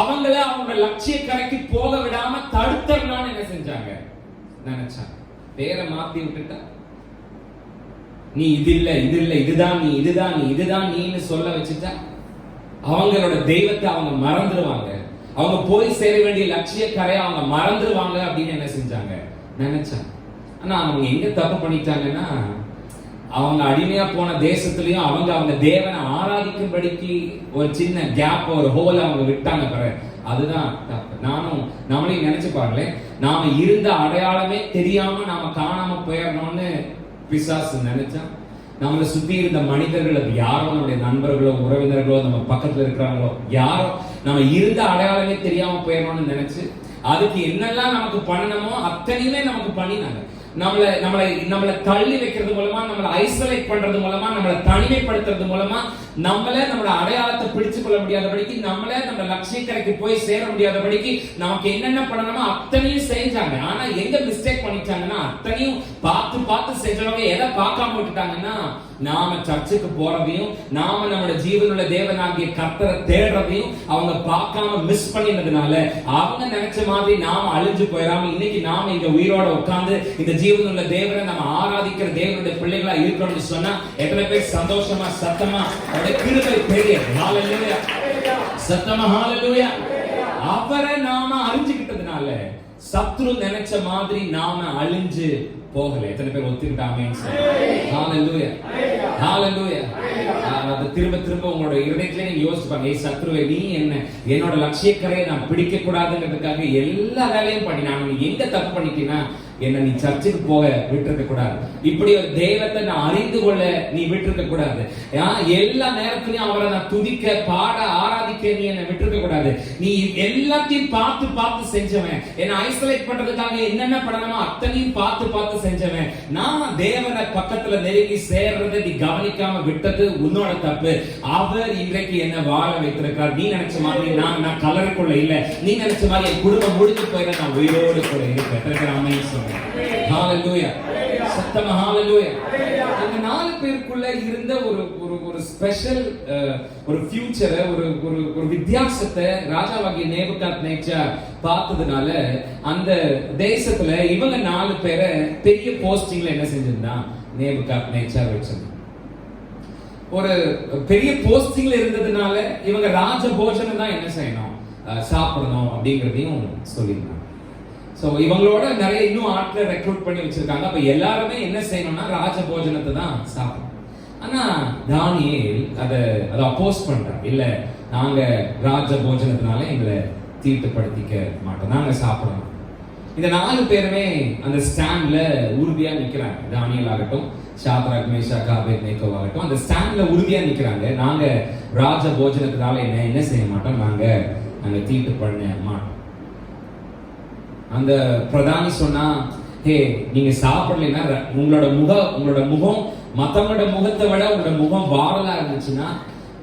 அவங்கள அவங்க லட்சிய கரைக்கு போக விடாம தடுத்தரலாம்னு என்ன செஞ்சாங்க நினைச்சாங்க. பேரை மாத்தி விட்டுட்டா, நீ இது இல்ல இது இல்ல இதுதான் நீ இதுதான் நீ இதுதான் நீன்னு சொல்ல வச்சுட்டா அவங்களோட தெய்வத்தை அவங்க மறந்துடுவாங்க. அவங்க போய் சேர வேண்டிய லட்சிய கரையை அவங்க மறந்துடுவாங்க அப்படின்னு என்ன செஞ்சாங்க நினைச்சாங்க. ஆனா அவங்க எங்க தப்பு பண்ணிட்டாங்கன்னா, அவங்க அடிமையா போன தேசத்திலயும் அவங்க தேவனை ஆராதிக்கும்படிக்கு ஒரு சின்ன கேப், ஒரு ஹோல் அவங்க விட்டாங்க பாரு. அதுதான் தப்பு. நம்மளையும் நினைச்சு பாருங்களே, நாம இருந்த அடையாளமே தெரியாம நாம காணாம போயிடணும்னு பிசாசு நினைச்சா, நம்மளை சுத்தி இருந்த மனிதர்கள், அது யாரோ நம்முடைய நண்பர்களோ உறவினர்களோ நம்ம பக்கத்துல இருக்கிறாங்களோ யாரோ, நம்ம இருந்த அடையாளமே தெரியாம போயிடணும்னு நினைச்சு அதுக்கு என்னெல்லாம் நமக்கு பண்ணணுமோ அத்தனையுமே நமக்கு பண்ணினாங்க. நம்மளை தள்ளி வைக்கிறது மூலமா, நம்மளை ஐசோலேட் பண்றது மூலமா, நம்மளை தனிமைப்படுத்துறது மூலமா, நம்மளோட அடையாளத்தை பிடிச்சு கொள்ள முடியாதபடிக்கு, நம்ம லட்சியக்கரைக்கு போய் சேர முடியாதபடிக்கு நமக்கு என்னென்ன பண்ணணுமோ அத்தனையும் செஞ்சாங்க. ஆனா எங்க மிஸ்டேக் பண்ணிட்டாங்கன்னா, அத்தனையும் பார்த்து செஞ்சவங்க எதை பார்க்காம விட்டுட்டாங்கன்னா, நாம சர்ச்சுக்கு போறதையும் நாம நம்மளோட ஜீவனுள்ள தேவனாகிய கர்த்தரை தேடுறதையும் அவங்க பார்க்காம மிஸ் பண்ணினதுனால அவங்க நினைச்ச மாதிரி நாம அழிஞ்சு போயிடாம இன்னைக்கு நாம இங்க உயிரோட உட்கார்ந்து இந்த ஜீவனுள்ள தேவனை நம்ம ஆராதிக்கிற தேவனுடைய பிள்ளைகளா இருக்கணும்னு சொன்னா எத்தனை பேர் சந்தோஷமா சத்தமா அவருடைய கிருபை பெரிய ஹalleluya. சத்தமா ஹalleluya. அவரை நாம அறிஞ்சுக்கிட்டதுனால சத்ரு நினைச்ச மாதிரி நாம அழிஞ்சு போகல. எத்தனை பேர் ஒத்துக்கிட்டாங்கன்னு சொல்லுங்க? ஹalleluya. ஹalleluya. அது திரும்ப உங்களோட இதயத்திலே நீங்க யோசிப்பாங்க, ஏய் சத்ருவே, நீ என்னோட லட்சியக்கரையை நான் பிடிக்க கூடாதுங்கிறதுக்காக எல்லா வேலையும் பண்ணி நான் எங்க தப்பு பண்ணிட்டீங்கன்னா என்ன நீ சர்ச்சுக்கு போக விட்டுருக்க கூடாது, இப்படி ஒரு தெய்வத்தை நான் அறிந்து கொள்ள நீ விட்டுருக்க கூடாது, எல்லா நேரத்திலையும் அவரை நான் துதிக்க பாட ஆராதிக்க நீ என்ன விட்டுருக்க கூடாது, நீ எல்லாத்தையும் பார்த்து செஞ்சவன், என்ன ஐசோலேட் பண்றதுக்காக என்னென்ன பண்ணணுமோ அத்தனையும் பார்த்து செஞ்சவன், நான் தேவனை பக்கத்துல நெருங்கி சேர்றதை நீ கவனிக்காம விட்டது உன்னோட தப்பு. அவர் இன்றைக்கு என்ன வாழ வைத்திருக்கார். நீ நினைச்ச மாதிரி நான் கலருக்குள்ள இல்ல, நீ நினைச்ச மாதிரி என் குடும்பம் முடிஞ்சு போயிட நான் உயிரோடு கூட இருப்பேன். ஹalleluya. சத்தமா ஹalleluya. இந்த 4 பேருக்குள்ள இருந்த ஒரு ஸ்பெஷல் ஒரு ஃபியூச்சர், ஒரு வித்தியாசத்தை ராஜாவாகிய நேபுகாத்நேச்சார் பார்த்ததுனால அந்த தேசத்துல இவங்க 4 பேரை பெரிய போஸ்டிங்ல என்ன செஞ்சிருந்தான் நேபுகாத்நேச்சார் வச்சிருந்தான். ஒரு பெரிய போஸ்டிங்ல இருந்ததுனால இவங்க ராஜ போஜனம் தான் என்ன செய்யணும், சாப்பிடணும் அப்படிங்கறதையும் சொல்லியிருந்தாங்க. சோ இவங்களோட நிறைய இன்னும் ஆட்களை ரெக்ரூட் பண்ணி வச்சிருக்காங்க. அப்ப எல்லாருமே என்ன செய்யணும்னா ராஜ போஜனத்தை தான் சாப்பிடணும். ஆனா தானியேல் அதை அப்போஸ் பண்றாங்க. இல்ல, நாங்க ராஜ போஜனத்தினால எங்களை தீட்டுப்படுத்திக்க மாட்டோம், நாங்க சாப்பிடணும். இந்த 4 பேருமே அந்த ஸ்டாண்ட்ல உறுதியா நிக்கிறாங்க. தானியேல் ஆகட்டும், சாத்ராக் மேஷாக் ஆபேத்நேகோ ஆகட்டும், அந்த ஸ்டாண்ட்ல உறுதியா நிக்கிறாங்க. நாங்க ராஜ போஜனத்தினால என்ன செய்ய மாட்டோம், நாங்க தீட்டு பண்ண மாட்டோம். அந்த பிரதானி சொன்னா, ஹே, நீங்க சாப்பிடலைன்னா உங்களோட முகம் மத்தவங்களோட முகத்தை விட உங்களோட முகம் வாரலா இருந்துச்சுன்னா,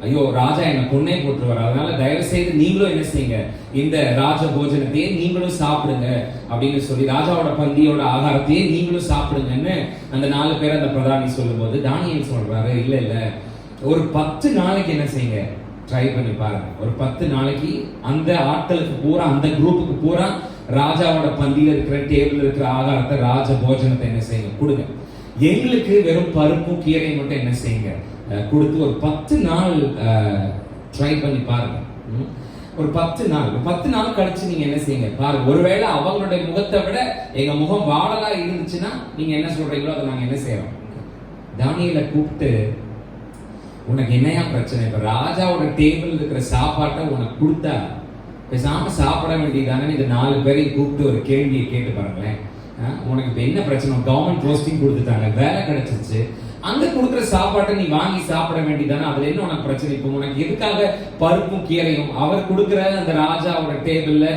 ஐயோ ராஜா என்ன கொன்னே போட்டுருவார், அதனால தயவு செய்து நீங்களும் என்ன செய்யுங்க, இந்த ராஜ போஜனத்தையே நீங்களும் சாப்பிடுங்க அப்படின்னு சொல்லி ராஜாவோட பந்தியோட ஆகாரத்தையே நீங்களும் சாப்பிடுங்கன்னு அந்த 4 பேர் அந்த பிரதானி சொல்லும் போது தானியேல் சொல்றாரு, இல்ல ஒரு 10 நாளைக்கு என்ன செய்யுங்க, ட்ரை பண்ணி பாருங்க. ஒரு 10 நாளைக்கு அந்த ஆட்களுக்கு பூரா, அந்த குரூப்புக்கு பூரா ராஜாவோட பந்தியில இருக்கிற டேபிள் இருக்கிற ஆகாரத்தை, ராஜ போஜனத்தை என்ன செய்யுங்க, கொடுங்க. எங்களுக்கு வெறும் பருப்பும் கீரையும் மட்டும் என்ன செய்யுங்க, கொடுத்து ஒரு 10 நாள் ட்ரை பண்ணி பாருங்க. ஒரு 10 நாள் கழிச்சு நீங்க என்ன செய்யுங்க பாருங்க. ஒருவேளை அவங்களுடைய முகத்தை விட எங்க முகம் வாடலா இருந்துச்சுன்னா நீங்க என்ன சொல்றீங்களோ அதை நாங்க என்ன செய்யறோம். தானியேலை கூப்பிட்டு, உனக்கு என்னையா பிரச்சனை, இப்ப ராஜாவோட டேபிள் இருக்கிற சாப்பாட்டை உனக்கு கொடுத்தா பேசாம சாப்பிட வேண்டியதானே. இந்த 4 பேரையும் கூப்பிட்டு ஒரு கேள்வியை கேட்டு பாருங்களேன். உனக்கு இப்ப என்ன பிரச்சனை, கவர்மெண்ட் போஸ்டிங் கொடுத்துட்டாங்க, வேலை கிடைச்சிருச்சு, அங்க கொடுக்குற சாப்பாட்டை நீ வாங்கி சாப்பிட வேண்டியதானே, அதுல என்ன உனக்கு பிரச்சனை? இப்போ உனக்கு எதுக்காக பருப்பும் கீரையும்? அவர் கொடுக்குற அந்த ராஜாவோட டேபிள்ல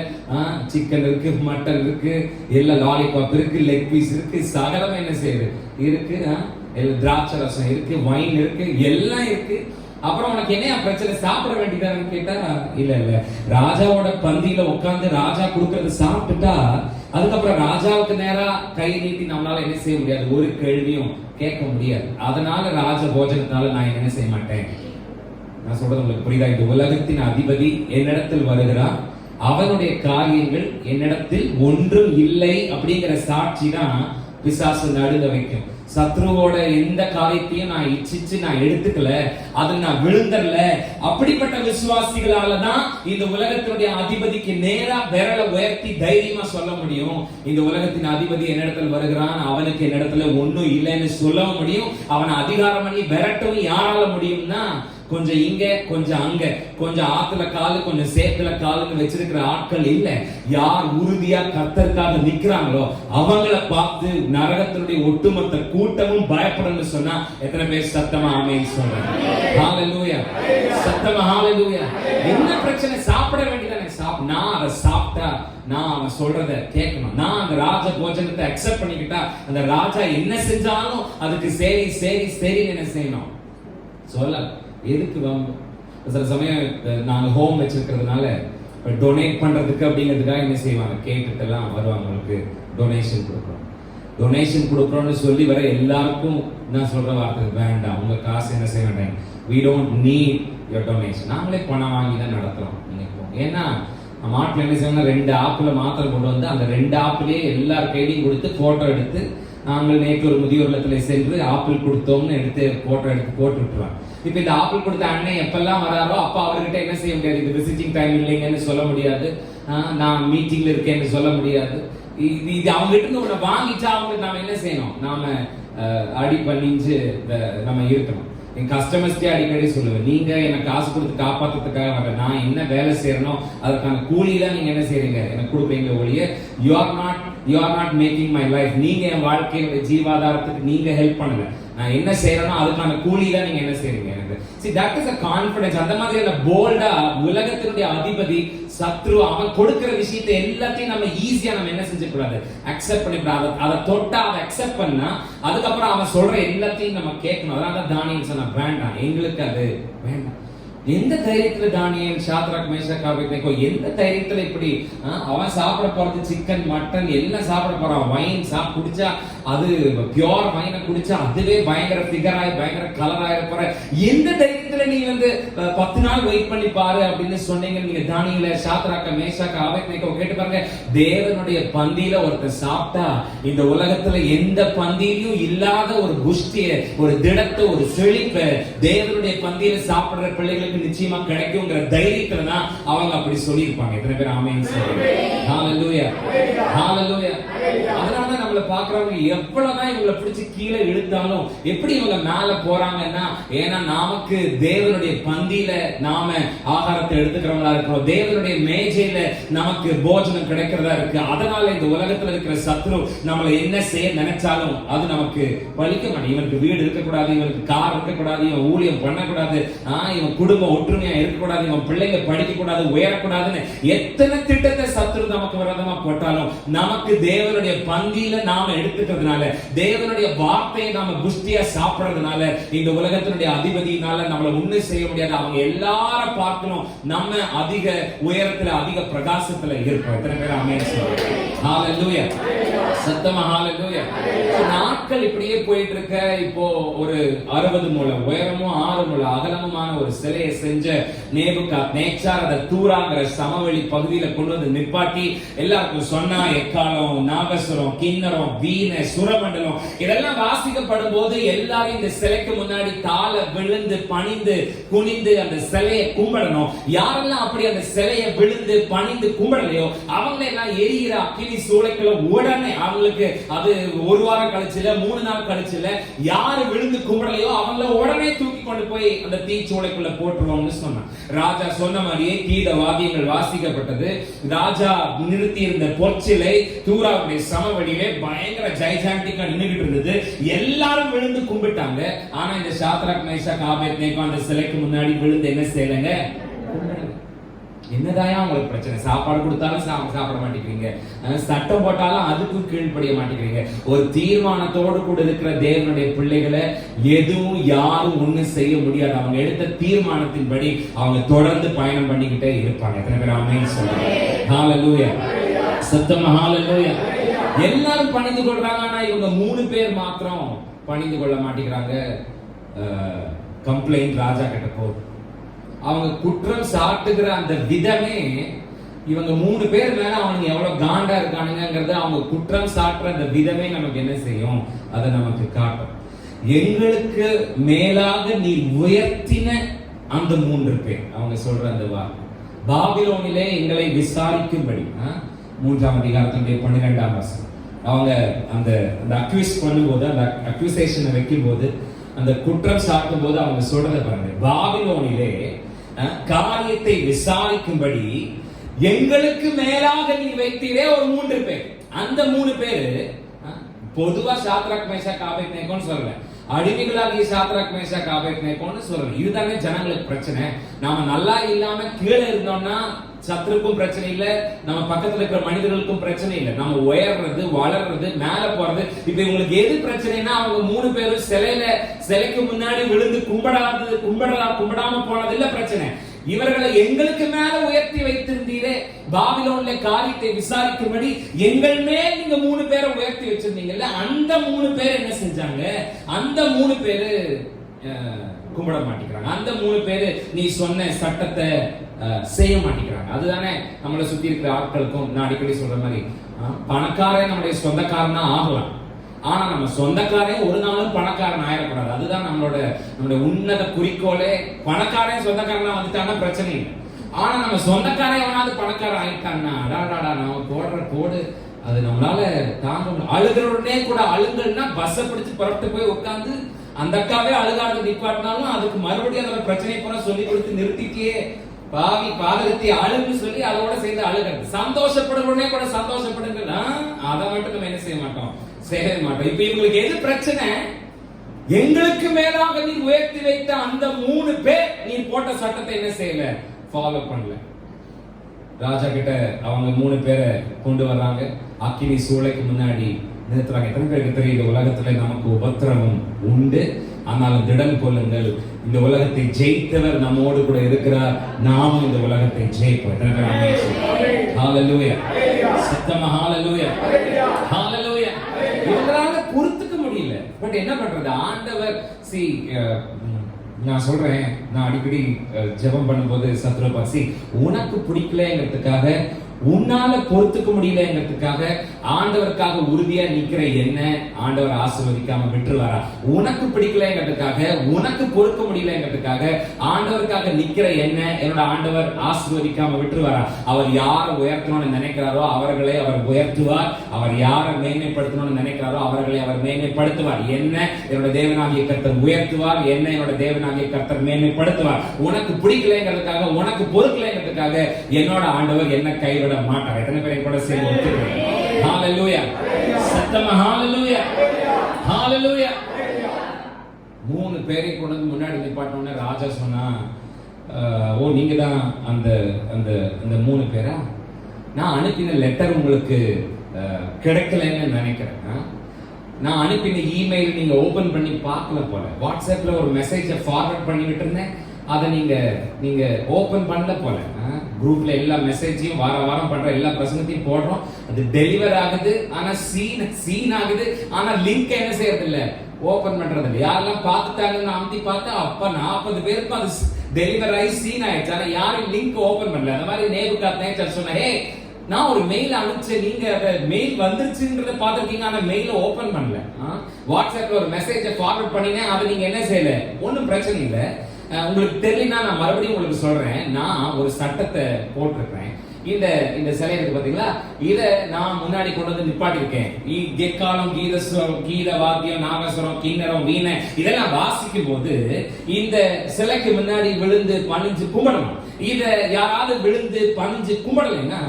சிக்கன் இருக்கு, மட்டன் இருக்கு, எல்லாம் லாலிபாப் இருக்கு, லெக் பீஸ் இருக்கு, சகலம் என்ன செய்யுது இருக்கு, திராட்சை ரசம் இருக்கு, வைன் இருக்கு, எல்லாம் இருக்கு. அப்புறம் உனக்கு என்ன பிரச்சனை? சாப்பிட வேண்டியதான்னு கேட்டா இல்ல இல்ல, ராஜாவோட பந்தியில உட்கார்ந்து ராஜா கொடுக்கறது சாப்பிட்டுட்டா அதுக்கப்புறம் ராஜாவுக்கு நேரா கை நீட்டி நம்மளால என்ன செய்ய முடியாது, ஒரு கேள்வியும் கேட்க முடியாது. அதனால ராஜ போஜனத்தால நான் என்ன செய்ய மாட்டேன். நான் சொல்றது உங்களுக்கு புரியுதா? இந்த உலகத்தின் அதிபதி என்னிடத்தில் வருகிறான், அவனுடைய காரியங்கள் என்னிடத்தில் ஒன்றும் இல்லை அப்படிங்கிற சாட்சி தான் பிசாசு நடுங்க வைக்கும். சத்ருவோட எந்த காரியத்தையும் நான் இச்சிச்சு நான் எடுத்துக்கல, அதுல நான் விழுந்தரல. அப்படிப்பட்ட விசுவாசிகளால தான் இந்த உலகத்தினுடைய அதிபதிக்கு நேரா விரலை உயர்த்தி தைரியமா சொல்ல முடியும், இந்த உலகத்தின் அதிபதி என்னிடத்தில் வருகிறான், அவனுக்கு என்னிடத்துல ஒண்ணும் இல்லைன்னு சொல்ல முடியும். அவனை அதிகாரம் பண்ணி விரட்டவும் யாரால முடியும்னா, கொஞ்சம் இங்க கொஞ்சம் அங்க, கொஞ்சம் ஆத்துல காலு கொஞ்சம் சேத்துல காலுன்னு வச்சிருக்கிற ஆட்கள் இல்ல. யார் உறுதியா கர்த்தருக்காக நிக்கிறாங்களோ அவங்கள பார்த்து நரகத்தினுடைய ஒட்டுமொத்த கூட்டமும் பயப்படணும்னு சொன்னா எத்தனை பேர் சத்தமா ஆமென் சொல்றாங்க? ஹalleluya, சத்தமா ஹalleluya. என்ன பிரச்சனை? சாப்பிட வேண்டியதானே. நான் அதை சாப்பிட்டா நான் அவன் சொல்றத கேட்கணும். நான் அந்த ராஜ போஜனத்தை அக்செப்ட் பண்ணிக்கிட்டா அந்த ராஜா என்ன செஞ்சாலும் அதுக்கு சரி சரி சரி என்ன செய்யணும் சொல்ல. எதுக்கு வம்பு? சில சமயம் நாங்க ஹோம் வச்சிருக்கிறதுனால டொனேட் பண்றதுக்கு அப்படிங்கிறதுக்காக என்ன செய்வாங்க, கேட்டுட்டு எல்லாம் வருவாங்க, உங்களுக்கு டொனேஷன் கொடுக்குறோம், டொனேஷன் கொடுக்குறோம்னு சொல்லி வர எல்லாருக்கும் நான் சொல்ற வார்த்தை, வேண்டாம் உங்க காசு என்ன செய்ய வேண்டாம், we don't need your donation. நாங்களே பணம் வாங்கி தான் நடத்துறோம். நீங்க ஏன்னா மாட்டில் என்ன செய்யணும், 2 ஆப்பிள் மாத்திரம் கொண்டு வந்து அந்த 2 ஆப்பிளே எல்லார் கையிலையும் கொடுத்து போட்டோ எடுத்து, நாங்கள் நேற்று ஒரு முதியோர் இல்லத்துல சென்று ஆப்பிள் கொடுத்தோம்னு எடுத்து போட்டோ எடுத்து போட்டு விட்டுருவாங்க. இப்ப இந்த ஆப்பிள் கொடுத்த அண்ணன் எப்பெல்லாம் வராரோ அப்ப அவர்கிட்ட என்ன செய்ய முடியாது, இது விசிட்டிங் டைம் இல்லைங்கன்னு சொல்ல முடியாது, நான் மீட்டிங்ல இருக்கேன்னு சொல்ல முடியாது. இது அவங்க கிட்ட இருந்து ஒண்ணு வாங்கிச்சா அவங்களுக்கு நாம என்ன செய்யணும், நாம அடி பண்ணிச்சு நம்ம இருக்கணும். என் கஸ்டமர்ஸ்டே அடிக்கடி சொல்லுவேன், நீங்க எனக்கு காசு கொடுத்து காப்பாத்துறதுக்காக வர, நான் என்ன வேலை செய்யறனோ அதற்கான கூலி தான் நீங்க என்ன செய்றீங்க எனக்கு கொடுப்பீங்க ஒழிய you are not making my life. நீங்க என் வாழ்க்கையோட ஜீவாதாரத்துக்கு நீங்க ஹெல்ப் பண்ணல, நான் என்ன செய்யறனோ அதுக்கான கூலி தான் நீங்க என்ன செய்றீங்க எனக்கு. See, that is a confidence. அந்த மாதிரியான போல்டா உலகத்தினுடைய அதிபதி சத்ரு அவன் கொடுக்கிற விஷயத்தை எல்லாத்தையும் நம்ம ஈஸியா நம்ம என்ன செஞ்ச கூடாது, அக்செப்ட் பண்ணிக்கூடாது. அதை தொட்டா அதை அக்செப்ட் பண்ணா அதுக்கப்புறம் அவன் சொல்ற எல்லாத்தையும் நம்ம கேட்கணும். அதனால தானியல் சொன்னா வேண்டாம், எங்களுக்கு அது வேண்டாம். எந்த தைரியத்துல தானியல், சாத்ராக், மேஷாக், ஆபேத்நேகோ எந்த தைரியத்துல இப்படி அவன் சாப்பிட போறது சிக்கன் மட்டன் எல்லாம் சாப்பிட போறான், வைன் குடிச்சா அது பியோர் வைனை குடிச்சா அதுவே பயங்கர ஃபிகராய் பயங்கர கலராய் போற, எந்த தைரியத்துல நீ வந்து 10 நாள் வெயிட் பண்ணி பாரு அப்படின்னு சொன்னீங்க. நீங்க தானியேல, சாத்ராக், மேஷாக், ஆபேத்நேகோ கேட்டு பாருங்க. தேவனுடைய பந்தியில ஒருத்தர் சாப்பிட்டா இந்த உலகத்துல எந்த பந்தியிலும் இல்லாத ஒரு புஷ்டிய, ஒரு திடத்தை, ஒரு செழிப்பை தேவனுடைய பந்தியில சாப்பிடுற பிள்ளைகள் நிச்சயமா கிடைக்கும்ங்கிற தைரியத்துல தான் அவங்க அப்படி சொல்லியிருப்பாங்க. எத்தனை பேர் ஆமென் சொல்லுங்க? ஹalleluya, ஹalleluya. அதனால நம்மள பாக்குறவங்க எவ்வளவுதான் இவங்களை பிடிச்சு கீழே இழுத்தாலும் எப்படி இவங்க மேல போறாங்கன்னா, ஏன்னா நமக்கு தேவனுடைய பந்தியில நாம ஆகாரத்தை எடுத்துக்கிறவங்களா இருக்கிறோம், தேவனுடைய மேஜையில நமக்கு போஜனம் கிடைக்கிறதா இருக்கு. அதனால இந்த உலகத்துல இருக்கிற சத்ரு நம்மளை என்ன செய்ய நினைச்சாலும் அது நமக்கு பலிக்க மாட்டேன். இவனுக்கு வீடு இருக்கக்கூடாது, இவனுக்கு கார் இருக்கக்கூடாது, இவன் ஊழியம் பண்ணக்கூடாது, இவன் குடும்ப ஒற்றுமையா இருக்கக்கூடாது, இவன் பிள்ளைங்க படிக்க கூடாது, உயரக்கூடாதுன்னு எத்தனை திட்டத்தை சத்ரு நமக்கு விரோதமா போட்டாலும் நமக்கு தேவனுடைய பந்தியில நாம எடுத்துக்கிறதுனால, தேவனுடைய வார்த்தையை நாம புஷ்டியா சாப்பிடுறதுனால இந்த உலகத்தினுடைய அதிபதியினால நம்மள ஒண்ணும் செய்ய முடியாது. அவங்க எல்லாரும் பார்க்கணும் நம்ம அதிக உயரத்துல அதிக பிரகாசத்துல இருப்போம். எத்தனை பேர் ஆமென் சொல்லுங்க? ஹalleluya, சத்தமா ஹalleluya. நாட்கள் இப்படியே போயிட்டு இருக்க. இப்போ ஒரு 60 முழம் உயரமும் 6 முழம் அகலமுமான ஒரு சிலையை செஞ்ச நேபுகாத்நேச்சார் அதை தூராங்கிற சமவெளி பகுதியில கொண்டு வந்து நிப்பாட்டி எல்லாருக்கும் சொன்னா, எக்காலம், நாகசுரம், கிண்ணறம், வீணை, சுரமண்டலம் இதெல்லாம் வாசிக்கப்படும் போது எல்லாரும் இந்த சிலைக்கு முன்னாடி தாள விழுந்து பணிந்து விழுந்து குனிந்து அந்த சிலையை கும்பிடணும். யாரெல்லாம் அப்படி அந்த சிலையை விழுந்து பணிந்து கும்பிடலையோ அவங்களை எல்லாம் எரிகிற அக்கினி சூளைக்குள்ள உடனே, அவங்களுக்கு அது ஒரு வாரம் கழிச்சுல 3 நாள் கழிச்சுல யாரு விழுந்து கும்பிடலையோ அவங்கள உடனே தூக்கி கொண்டு போய் அந்த தீச்சூளைக்குள்ள போட்டுருவோம்னு சொன்னான். ராஜா சொன்ன மாதிரியே கீத வாத்தியங்கள் வாசிக்கப்பட்டது. ராஜா நிறுத்தி இருந்த பொற்சிலை தூராவுடைய சமவெளியிலே பயங்கர ஜைஜாண்டிக்கா நின்னுகிட்டு இருந்தது. எல்லாரும் விழுந்து கும்பிட்டாங்க. ஆனா இந்த சாத்ராக் மேஷாக் ஆபேத்நேகோ அந்த சிலைக்கு முன்னாடி விழுந்து என்ன செய்யலங்க? என்னதாயா உங்களுக்கு பிரச்சனை? சாப்பாடு கொடுத்தாலும் சாப்பிட மாட்டேங்கிறீங்க, சட்டம் போட்டாலும் அதுக்கும் கீழ்ப்படிய மாட்டேங்கிறீங்க. ஒரு தீர்மானத்தோடு கூட இருக்கிற தேவனுடைய பிள்ளைகளை எதுவும் யாரும் ஒண்ணும் செய்ய முடியாது. அவங்க எடுத்த தீர்மானத்தின்படி அவங்க தொடர்ந்து பயணம் பண்ணிக்கிட்டே இருப்பாங்க. எத்தனை பேர் ஆமென் சொல்லுங்க? ஹalleluya, சத்தமா ஹalleluya. எல்லாரும் பணிந்து கொள்றாங்க, ஆனா இவங்க 3 பேர் மாத்திரம் பணிந்து கொள்ள மாட்டேங்கிறாங்க. கம்ப்ளைண்ட் ராஜா கிட்ட போகுது. அவங்க குற்றம் சாட்டுகிற அந்த விதமே, இவங்க 3 பேர் மேல அவங்க எவ்வளவு காண்டா இருக்கானுங்கிறது அவங்க குற்றம் சாட்டுற அந்த விதமே நமக்கு என்ன செய்யும்? அதை நமக்கு காட்டும். எங்களுக்கு மேலாக நீ உயர்த்தின அந்த 3 பேர், அவங்க சொல்ற அந்த வார்த்தை, பாபிலோனிலே எங்களை விசாரிக்கும்படி, 3ஆம் அதிகாரத்தினுடைய 12ஆம் வசனம். அவங்க அந்த அக்யூஸ் பண்ணும்போது, அந்த அக்யூசேஷனை வைக்கும் போது, அந்த குற்றம் சாட்டும் போது அவங்க சொல்றதை பாருங்க. பாபிலோனிலே காரியத்தை விசாரிக்கும்படி எங்களுக்கு மேலாக நீ வைத்தீரே ஒரு 3 பேர். அந்த 3 பேரு பொதுவா சாத்ராக் மேஷாக் ஆபேத்நேகோன்னு சொல்லல, அடிமைகளாகிய சாத்ராக் மேஷாக் ஆபேத்நேகோன்னு சொல்லல. இதுதானே ஜனங்களுக்கு பிரச்சனை. நாம நல்லா இல்லாம கீழே இருந்தோம்னா சத்துருக்கும் பிரச்சனை இல்ல, நம்ம பக்கத்துல இருக்கிற மனிதர்களுக்கும் பிரச்சனை இல்ல. நம்ம உயர்றது, வளர்றது, மேல போறது. இப்ப இவங்களுக்கு எது பிரச்சனைனா, அவங்க 3 பேரும் சிலைக்கு முன்னாடி விழுந்து கும்பிடாம போனது இல்ல பிரச்சனை. இவர்களை எங்களுக்கு மேல உயர்த்தி வைத்திருந்தீரே, பாபிலோன்ல காரியத்தை விசாரிக்கும்படி எங்கள் மேல் நீங்க 3 பேரை உயர்த்தி வச்சிருந்தீங்கல்ல, அந்த 3 பேர் என்ன செஞ்சாங்க? அந்த 3 பேரு கும்பிட மாட்டேங்கிறாங்க. அந்த 3 பேரு நீ சொன்ன சட்டத்தை செய்ய மாட்டேங்கிறாங்க. அதுதானே நம்மளை சுத்தி இருக்கிற ஆட்களுக்கும் நான் அடிக்கடி சொல்ற மாதிரி, பணக்காரன் நம்முடைய சொந்தக்காரனா ஆகலாம், ஆனா நம்ம சொந்தக்காரன் ஒரு நாளும் பணக்காரன் ஆயிடக்கூடாது. அதுதான் நம்மளோட உன்னத குறிக்கோளே. பணக்காரன் சொந்தக்காரனா வந்துட்டான்னா பிரச்சனை இல்லை, ஆனா நம்ம சொந்தக்காரன் எவனாவது பணக்காரன் ஆயிட்டான்னா அடாடாடா நம்ம போடுற போடு அது நம்மளால தாங்க முடியும். அழுகிறோடனே கூட அழுங்கல்னா பஸ்ஸை பிடிச்சு புறப்பட்டு போய் உட்காந்து அந்த அக்காவே அழுகாடு நிப்பாட்டினாலும் அதுக்கு மறுபடியும் அதோட பிரச்சனை போல சொல்லி கொடுத்து நிறுத்திட்டே பாவி பாதகத்தை அழுன்னு சொல்லி அதோட சேர்ந்து அழுகிறது. சந்தோஷப்படுறோடனே கூட சந்தோஷப்படுங்க, அதை மட்டும் நம்ம என்ன செய்ய மாட்டோம்? செய்ய மாட்டோம். இப்ப இவங்களுக்கு எது பிரச்சனை? எங்களுக்கு மேலாக நீ உயர்த்தி வைத்த அந்த 3 பேர் நீ போட்ட சட்டத்தை என்ன செய்யல? ஃபாலோ பண்ணல. ராஜா கிட்ட அவங்க 3 பேரை கொண்டு வர்றாங்க. அக்கினி சூளைக்கு முன்னாடி நிறுத்துறாங்க. எத்தனை பேருக்கு தெரியும் இந்த உலகத்துல நமக்கு உபத்திரவம் உண்டு, ஆனாலும் திடன் கொள்ளுங்கள், இந்த உலகத்தை ஜெயித்தவர் நம்மோடு கூட இருக்கிறார், நாமும் இந்த உலகத்தை ஜெயிப்போம். ஹalleluya, சத்தமா ஹalleluya, ஹalleluya. இவங்களால பொறுத்துக்க முடியல. பட் என்ன பண்றது? ஆண்டவர் நான் சொல்றேன், நான் அடிக்கடி ஜெபம் பண்ணும்போது சத்ருபாசி உனக்கு பிடிக்கலங்கிறதுக்காக, உன்னால பொறுத்துக்க முடியலங்கிறதுக்காக ஆண்டவருக்காக உறுதியா நிக்கிற என்ன ஆண்டவர் ஆசீர்வதிக்காம விட்டுருவாரா? உனக்கு பிடிக்கலங்கிறதுக்காக, உனக்கு பொறுக்க முடியலங்கிறதுக்காக ஆண்டவருக்காக நிக்கிற என்ன என்னோட ஆண்டவர் ஆசீர்வதிக்காம விட்டுருவாரா? அவர் யாரை உயர்த்தணும்னு நினைக்கிறாரோ அவர்களை அவர் உயர்த்துவார். அவர் யாரை மேன்மைப்படுத்தணும்னு நினைக்கிறாரோ அவர்களை அவர் மேன்மைப்படுத்துவார். என்ன என்னோட தேவனாகிய கர்த்தர் உயர்த்துவார், என்ன என்னோட தேவனாகிய கர்த்தர் மேன்மைப்படுத்துவார். உனக்கு பிடிக்கலங்கிறதுக்காக, உனக்கு பொறுக்கலங்கிறதுக்காக என்னோட ஆண்டவர் என்ன கைவிட மாட்டார். எத்தனை பேரை கூட சேர்ந்து ஒத்துக்கிறேன்? ஹalleluya, சத்தமா ஹalleluya, ஹalleluya. 3 பேரை கொண்டு முன்னாடி நிப்பாட்டோம்னா ராஜா சொன்னா, ஓ நீங்க தான் அந்த அந்த அந்த 3 பேரா? நான் அனுப்பின லெட்டர் உங்களுக்கு கிடைக்கலன்னு நினைக்கிறேன். நான் அனுப்பின இமெயில் நீங்க ஓபன் பண்ணி பார்க்கல போல. வாட்ஸ்அப்ல ஒரு மெசேஜை ஃபார்வர்ட் பண்ணி விட்டுருந்தேன், அதை நீங்க ஓபன் பண்ணல போல. குரூப்ல எல்லா மெசேஜையும் வாரம் பண்ற எல்லா பிரசங்கத்தையும் போடுறோம், அது டெலிவர் ஆகுது, ஆனா சீன் ஆகுது, ஆனா லிங்க் என்ன செய்யறது இல்ல, ஓபன் பண்றது இல்ல. யாரெல்லாம் பார்த்துட்டாங்கன்னு அமுத்தி பார்த்தா அப்ப 40 பேருக்கும் அது டெலிவர் ஆகி சீன் ஆயிடுச்சு, ஆனா யாரும் லிங்க் ஓபன் பண்ணல. அந்த மாதிரி நேபுகாத்நேச்சர் சொன்ன, ஹே நான் ஒரு மெயில் அனுப்பிச்சேன், நீங்க அந்த மெயில் வந்துருச்சுன்றத பாத்துருக்கீங்க, ஆனா மெயில ஓபன் பண்ணல. வாட்ஸ்அப்ல ஒரு மெசேஜை ஃபார்வர்ட் பண்ணீங்க, அதை நீங்க என்ன செய்யல, ஒன்னும் பிரச்சனை இல்லை. உங்களுக்கு தெரியலனா நான் மறுபடியும் உங்களுக்கு சொல்றேன். நான் ஒரு சட்டத்தை போட்டிருக்கேன். இந்த சிலை இருக்கு பாத்தீங்களா, இத நான் முன்னாடி கொண்டு வந்து நிப்பாட்டிருக்கேன். எக்காலம், கீத வாத்தியம், நாகஸ்வரம், கிண்ணறம், வீணை இதெல்லாம் வாசிக்கும் போது இந்த சிலைக்கு முன்னாடி விழுந்து பணிஞ்சு கும்பிடணும். இத யாராவது விழுந்து பணிஞ்சு கும்பிடலைன்னா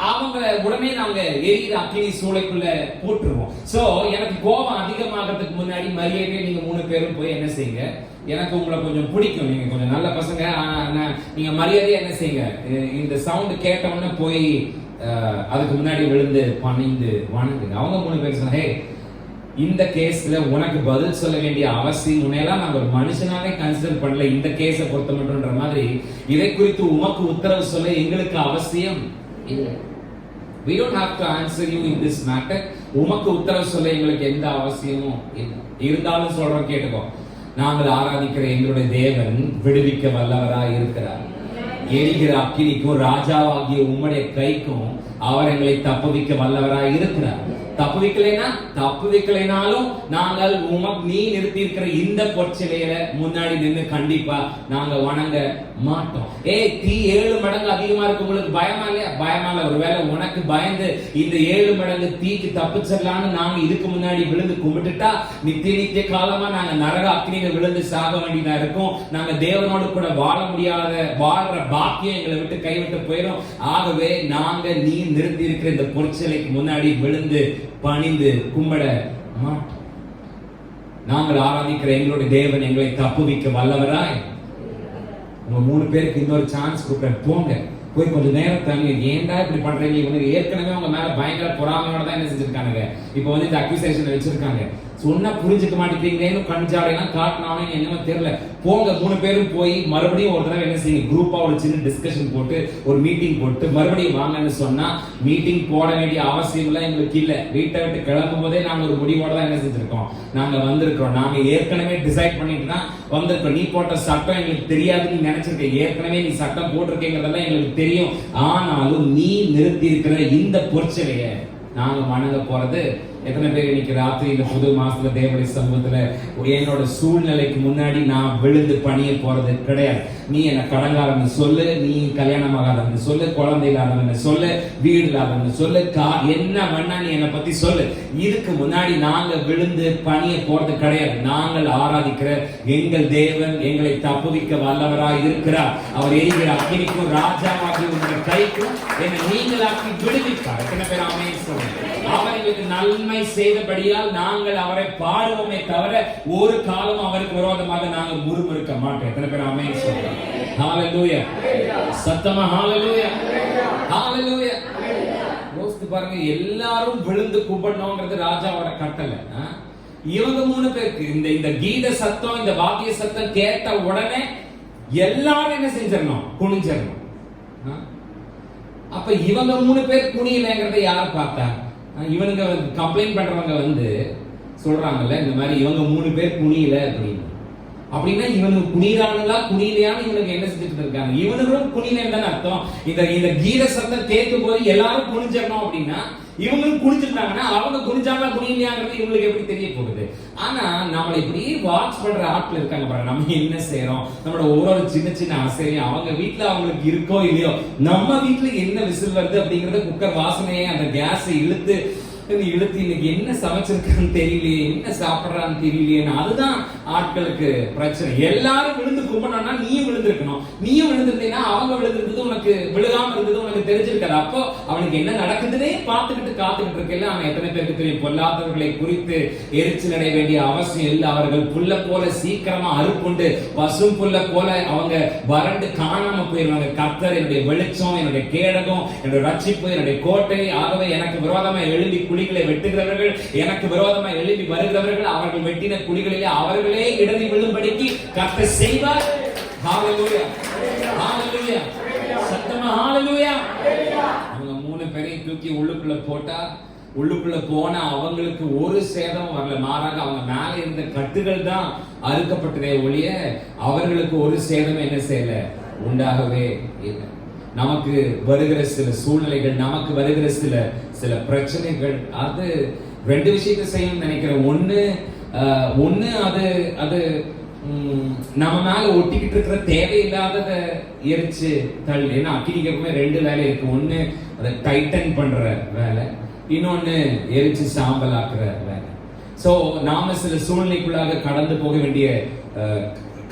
அவங்க உடனே நாங்க எரியிற அக்கினி சூளைக்குள்ள போட்டுருவோம். சோ எனக்கு கோபம் அதிகமாகிறதுக்கு முன்னாடி மரியாதையே நீங்க 3 பேரும் போய் என்ன செய்யுங்க, எனக்கு உங்களை கொஞ்சம் பிடிக்கும், நீங்க கொஞ்சம் நல்ல பசங்க, நீங்க மரியாதையா என்ன செய்யுங்க, இந்த சவுண்ட் கேட்டவொடனே போய் அதுக்கு முன்னாடி விழுந்து பணிந்து வணங்குங்க. அவங்க 3 பேர் சொன்னாங்க, இந்த கேஸ்ல உனக்கு பதில் சொல்ல வேண்டிய அவசியம், உன்னையெல்லாம் நாங்க ஒரு மனுஷனாவே கன்சிடர் பண்ணல, இந்த கேஸை பொறுத்த மட்டும்ன்ற மாதிரி இதை குறித்து உமக்கு உத்தரவு சொல்ல எங்களுக்கு அவசியம் இல்லை. We don't have to answer you in this matter. உமக்கு உத்தரவு சொல்ல எங்களுக்கு எந்த அவசியமும் இல்லை. இருந்தாலும் சொல்றோம், கேட்டுக்கோ. நாங்கள் ஆராதிக்கிற எங்களுடைய தேவன் விடுவிக்க வல்லவராய் இருக்கிறார். எரிகிற அக்கினிக்கும் ராஜாவாகிய உம்முடைய கைக்கும் அவர் எங்களை தப்புவிக்க வல்லவராய் இருக்கிறார். தப்புவிக்கலைனாலும் நாங்கள் நீ நிறுத்தி இருக்கிற இந்த பொற்சிலையில முன்னாடி நின்று கண்டிப்பா நாங்க வணங்க மாட்டோம். தீ 7 மடங்கு அதிகமா இருக்கு, உங்களுக்கு பயமா இல்லையா? பயமா இல்ல. ஒருவேளை உனக்கு பயந்து இந்த 7 மடங்கு தீக்கு தப்பிச்சிடலான்னு நாங்க இதுக்கு முன்னாடி விழுந்து கும்பிட்டுட்டா நித்திய காலமா நாங்க நரக அக்னியில விழுந்து சாக வேண்டியதா இருக்கும். நாங்க தேவனோடு கூட வாழ முடியாத வாழ்ற பாக்கியம் எங்களை விட்டு கைவிட்டு போயிடும். ஆகவே நாங்க நீ நிறுத்தி இருக்கிற இந்த பொற்சிலைக்கு முன்னாடி விழுந்து பணிந்து கும்பிட மாட்டோம். நாங்கள் ஆராதிக்கிற எங்களுடைய தேவன் எங்களை தப்புவிக்க வல்லவராய். உங்க 3 பேருக்கு இன்னொரு சான்ஸ் கொடுக்குறேன். போய் கொஞ்சம் நேரம் தண்ணி, ஏன்டா இப்படி பண்றீங்க? இவங்க ஏற்கனவே உங்க மேல பயங்கர பொறாமையோட தான் என்ன செஞ்சிருக்காங்க, இப்போ வந்து இந்த அக்யூசேஷன் வச்சிருக்காங்க. சொன்னா புரிஞ்சுக்க மாட்டேங்கிறீங்களேன்னு கஞ்சாடையெல்லாம் காட்டினாலும் என்னமோ தெரியல. போங்க 3 பேரும் போய் மறுபடியும் ஒரு தடவை என்ன செய்யுங்க, குரூப்பா ஒரு சின்ன டிஸ்கஷன் போட்டு ஒரு மீட்டிங் போட்டு மறுபடியும் வாங்கன்னு சொன்னா மீட்டிங் போட வேண்டிய அவசியம் எல்லாம் எங்களுக்கு இல்ல. வீட்டை விட்டு கிளம்பும் போதே நாங்க ஒரு முடிவோட தான் என்ன செஞ்சிருக்கோம், நாங்க வந்திருக்கிறோம். நாங்க ஏற்கனவே டிசைட் பண்ணிட்டு தான் வந்திருக்கோம். நீ போட்ட சட்டம் எங்களுக்கு தெரியாதுன்னு நீ நினைச்சிருக்க, ஏற்கனவே நீ சட்டம் போட்டிருக்கீங்கிறதெல்லாம் எங்களுக்கு தெரியும். ஆனாலும் நீ நிறுத்தி இருக்கிற இந்த பொற்சிலைய நாங்க வணங்க போறது. எத்தனை பேர் இன்னைக்கு ராத்திரி இந்த புது மாசத்துல தேவனுடைய சமூகத்துல என்னோட சூழ்நிலைக்கு முன்னாடி நான் விழுந்து பணிய போறது கிடையாது. நீ என்ன கடங்காரன்னு சொல்லு, நீ கல்யாணம் ஆகாதன்னு சொல்லு, குழந்தை இல்லாதவன்னு சொல்லு, வீடு இல்லாதவன்னு சொல்லு, என்ன வேணா நீ என்னை பத்தி சொல்லு. இதுக்கு முன்னாடி நாங்க விழுந்து பணிய போறது கிடையாது. நாங்கள் ஆராதிக்கிற எங்கள் தேவன் எங்களை தப்புவிக்க வல்லவராய் இருக்கிறார். அவர் எரிகிற அக்கினிக்கும் ராஜாவாகி உங்கள் கைக்கும் என்னை நீங்களாக்கி விடுவிப்பார். எத்தனை பேர் ஆமென் சொல்லுங்க. அவர் எங்களுக்கு நன்மை செய்தபடியால் நாங்கள் அவரை பாடுவோமே தவிர ஒரு காலம் அவருக்கு விரோதமாக நாங்கள் முறுமுறுக்க மாட்டோம். எத்தனை பேர் ஆமென் சொல்லுங்க. ஹalleluya. சத்தமா ஹalleluya. ஹalleluya. யோசித்து பாருங்க, எல்லாரும் விழுந்து கும்பிடணும்ன்றது ராஜாவோட கட்டளை. இவங்க 3 பேருக்கு இந்த கீத சத்தம், இந்த வாத்திய சத்தம் கேட்ட உடனே எல்லாரும் என்ன செஞ்சிடணும், குனிஞ்சிடணும். அப்ப இவங்க 3 பேர் குனியலைங்கிறத யார் பார்த்தா? இவனுங்க கம்ப்ளைண்ட் பண்றவங்க வந்து சொல்றாங்கல்ல, இந்த மாதிரி இவங்க 3 பேர் குனியல அப்படின்னு. அப்படின்னா இவனுக்கு குனிறானுங்களா குனிலையான்னு இவனுக்கு என்ன செஞ்சுட்டு இருக்காங்க? இவனுங்களும் குனிலன்னு தானே அர்த்தம். இந்த கீத சத்தம் கேட்கும் போது எல்லாரும் குனிஞ்சிடணும் அப்படின்னா இவங்களும் குனிஞ்சிருந்தாங்கன்னா அவங்க குனிஞ்சாங்களா குனிலையாங்கிறது இவங்களுக்கு எப்படி தெரிய போகுது? ஆனா நம்மளை இப்படி வாட்ச் பண்ற ஆட்கள் இருக்காங்க பாருங்க. நம்ம என்ன செய்யறோம், நம்மளோட ஒவ்வொரு சின்ன சின்ன அசையும் அவங்க வீட்டுல அவங்களுக்கு இருக்கோ இல்லையோ, நம்ம வீட்டுல என்ன விசில் வருது அப்படிங்கறத குக்கர் வாசனையே அந்த கேஸை இழுத்து இன்னைக்கு என்ன சமைச்சிருக்கான்னு தெரியலையே, என்ன சாப்பிடுறான்னு தெரியலையே. அதுதான் ஆட்களுக்கு பிரச்சனை. எல்லாரும் விழுந்து கும்பிடணும்னா நீயும் விழுந்திருக்கணும். நீயும் விழுந்திருந்தீங்கன்னா அவங்க விழுந்திருந்தது உனக்கு விழுகாம இருந்தது உனக்கு தெரிஞ்சிருக்காது. அப்போ அவனுக்கு என்ன நடக்குதுன்னே பார்த்துக்கிட்டு காத்துக்கிட்டு இருக்கல. அவன் எத்தனை பேருக்கு தெரியும், பொல்லாதவர்களை குறித்து எரிச்சல் அடைய வேண்டிய அவசியம் இல்லை. அவர்கள் புல்ல போல சீக்கிரமா அறுப்புண்டு பசும் புல்ல போல அவங்க வறண்டு காணாம போயிருவாங்க. கர்த்தர் என்னுடைய வெளிச்சம், என்னுடைய கேடகம், என்னுடைய ரட்சிப்பு, என்னுடைய கோட்டை. ஆகவே எனக்கு விரோதமா எழும்பி குழிகளை வெட்டுகிறவர்கள், எனக்கு விரோதமா எழுப்பி வருகிறவர்கள், அவர்கள் வெட்டின குழிகளிலே அவர்களே இடறி விழும்படிக்கு கர்த்தர் செய்வார். ஹalleluya. ஹalleluya. சத்தமா ஹalleluya. அவங்க 3 பேரையும் தூக்கி உள்ளுக்குள்ள போட்டா, உள்ளுக்குள்ள போனா அவங்களுக்கு ஒரு சேதம் வரல. மாறாக அவங்க மேல இருந்த கட்டுகள் தான் அறுக்கப்பட்டதே ஒழிய அவர்களுக்கு ஒரு சேதம் என்ன செய்யல, உண்டாகவே இல்லை. நமக்கு வருகிற சில சூழ்நிலைகள், நமக்கு வருகிற சில பிரச்சனைகள், அது 2 விஷயத்தை செய்யணும்னு நினைக்கிறேன். ஒண்ணு அது நம்ம மேல ஒட்டிக்கிட்டு இருக்கிற தேவையில்லாதத எரிச்சு தள்ளு. ஏன்னா அக்கினிக்கு எப்பவுமே 2 வேலை இருக்கு. ஒண்ணு அதை டைட்டன் பண்ற வேலை, இன்னொன்னு எரிச்சு சாம்பலாக்குற வேலை. சோ நாம சில சூழ்நிலைக்குள்ளாக கடந்து போக வேண்டிய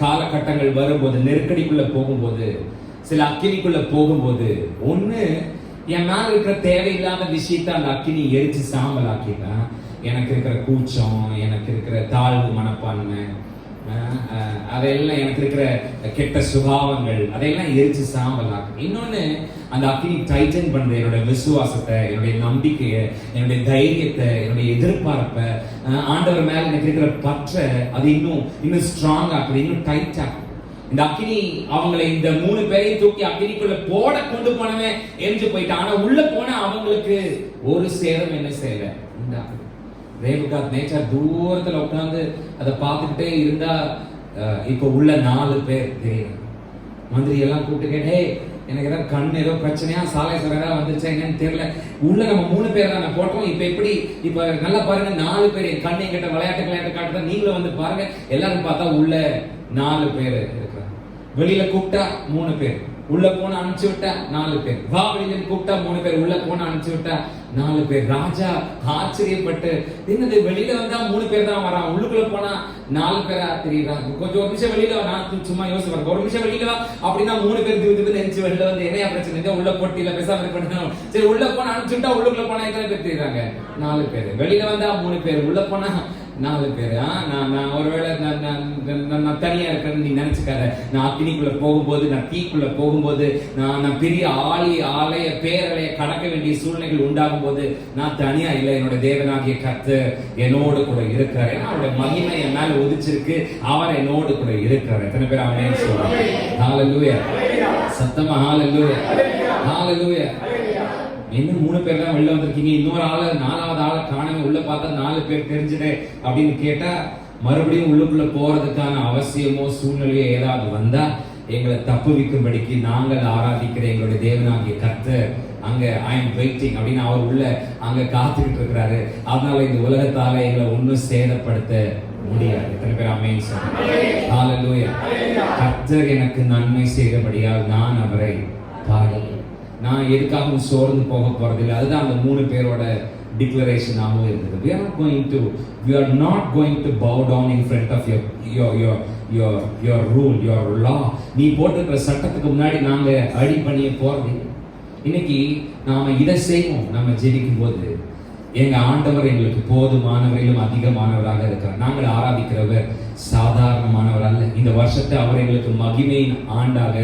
காலகட்டங்கள் வரும்போது, நெருக்கடிக்குள்ள போகும்போது, சில அக்கினிக்குள்ள போகும்போது, ஒண்ணு என் மேல இருக்கிற தேவையில்லாத விஷயத்த அந்த அக்கினி எரிச்சு சாம்பலாக்கிட்டா, எனக்கு இருக்கிற கூச்சம், எனக்கு இருக்கிற தாழ்வு மனப்பான்மை, அதெல்லாம் எனக்கு இருக்கிற கெட்ட சுபாவங்கள், அதையெல்லாம் எரிச்சு சாம்பலாக்கும். இன்னொன்னு அந்த அக்கினி டைட்டன் பண்ற என்னோட விசுவாசத்தை, என்னுடைய நம்பிக்கையை, என்னுடைய தைரியத்தை, என்னுடைய எதிர்பார்ப்பை, ஆண்டவர் மேல எனக்கு இருக்கிற பற்ற அது இன்னும் ஸ்ட்ராங் ஆக்குது, இன்னும் டைட் ஆக்கும். இந்த அக்கினி அவங்களை இந்த 3 பேரையும் தூக்கி அக்கினிக்குள்ள போட கொண்டு போனவே எரிஞ்சு போயிட்டான். ஆனா உள்ள போன அவங்களுக்கு ஒரு சேதம் என்ன செய்யல உண்டாகுது. ரேபுகாத் நேச்சர் தூரத்துல உட்கார்ந்து அதை பார்த்துக்கிட்டே இருந்தா, இப்ப உள்ள 4 பேர் தெரியும். மந்திரி எல்லாம் கூப்பிட்டு கேட்டே, எனக்கு ஏதாவது கண் ஏதோ பிரச்சனையா, சாலை சரகா வந்துச்சா என்னன்னு தெரியல, உள்ள நம்ம 3 பேர் தான் போட்டோம், இப்ப எப்படி, இப்ப நல்லா பாருங்க 4 பேர் கண்ணை கிட்ட விளையாட்டு காட்டுதான், நீங்களும் வந்து பாருங்க. எல்லாரும் பார்த்தா உள்ள 4 பேர் இருக்கிறாங்க. வெளியில கூப்பிட்டா 3 பேர், உள்ள போன அனுப்பிச்சு விட்டா 4 பேர், வா வெளியில கூப்பிட்டா 3 பேர், உள்ள போன அனுப்பிச்சு விட்டா 4 பேர். ராஜா ஆச்சரியப்பட்டு, என்னது வெளியில வந்தா 3 பேர் தான் வரான், உள்ளுக்குள்ள போனா 4 பேரா தெரியுறாங்க. கொஞ்சம் ஒரு நிமிஷம் வெளியில நான் சும்மா யோசிச்சு பாருங்க, ஒரு நிமிஷம் வெளியில வா அப்படின்னா 3 பேர் திவ்வு நினைச்சு வெளியில வந்து என்னையா பிரச்சனை, உள்ள போட்டியில பேசாம இருக்கணும். சரி உள்ள போன அனுப்பிச்சு விட்டா உள்ளுக்குள்ள போனா எத்தனை பேர் தெரியுறாங்க? 4 பேர். வெளியில வந்தா 3 பேர், உள்ள போனா 4 பேர். நான் ஒருவேளை நான் தனியா இருக்கிறேன்னு நீ நினைச்சுக்காத. நான் அக்கினிக்குள்ள போகும்போது, நான் தீக்குள்ள போகும்போது, நான் பெரிய ஆலய பேரலைய கடக்க வேண்டிய சூழ்நிலைகள் உண்டாகும் போது நான் தனியா இல்லை. என்னோட தேவனாகிய கர்த்தர் என்னோடு கூட இருக்கிறார். ஏன்னா அவருடைய மகிமை என் மேல உதிச்சிருக்கு, அவர் என்னோடு கூட இருக்கிறார். எத்தனை பேர் ஆமென் சொல்றாங்க? ஹalleluya. சத்தமா ஹalleluya. ஹalleluya. இன்னும் 3 பேர் தான் வெளில வந்திருக்கீங்க, இன்னொரு ஆளு 4வது ஆளை காணவே, உள்ள பார்த்தா 4 பேர் தெரிஞ்சுது அப்படின்னு கேட்டா, மறுபடியும் உள்ளுக்குள்ள போறதுக்கான அவசியமோ சூழ்நிலையோ ஏதாவது வந்தா, எங்களை தப்புவிக்கும்படிக்கு நாங்கள் ஆராதிக்கிற எங்களுடைய தேவனாகிய கர்த்தர் அங்க ஐ எம் வெயிட்டிங் அப்படின்னு அவர் உள்ள அங்க காத்துக்கிட்டு இருக்கிறாரு. அதனால இந்த உலகத்தால எங்களை ஒன்னும் சேதப்படுத்த முடியாது. எத்தனை பேர் ஆமென் சொல்லுங்க? ஹalleluya. கர்த்தர் எனக்கு நன்மை செய்தபடியால் நான் அவரை பாடுவேன். நான் எதுக்காகவும் சோர்ந்து போக போறதில்லை. அதுதான் அந்த 3 பேரோட டிக்ளரேஷனாகவும் இருந்தது. we are not going to bow down in front of your rule, your law. நீ போட்டிருக்கிற சட்டத்துக்கு முன்னாடி நாங்க அடிபணிய போறது. இன்னைக்கு நாம இதை செய்வோம். நம்ம ஜெபிக்கும் போது எங்க ஆண்டவர் எங்களுக்கு போதுமானவரிலும் அதிகமானவராக இருக்கிறார். நாங்கள் ஆராதிக்கிறவர் சாதாரணமானவர் அல்ல. இந்த வருஷத்தை அவர் எங்களுக்கு மகிமையின் ஆண்டாக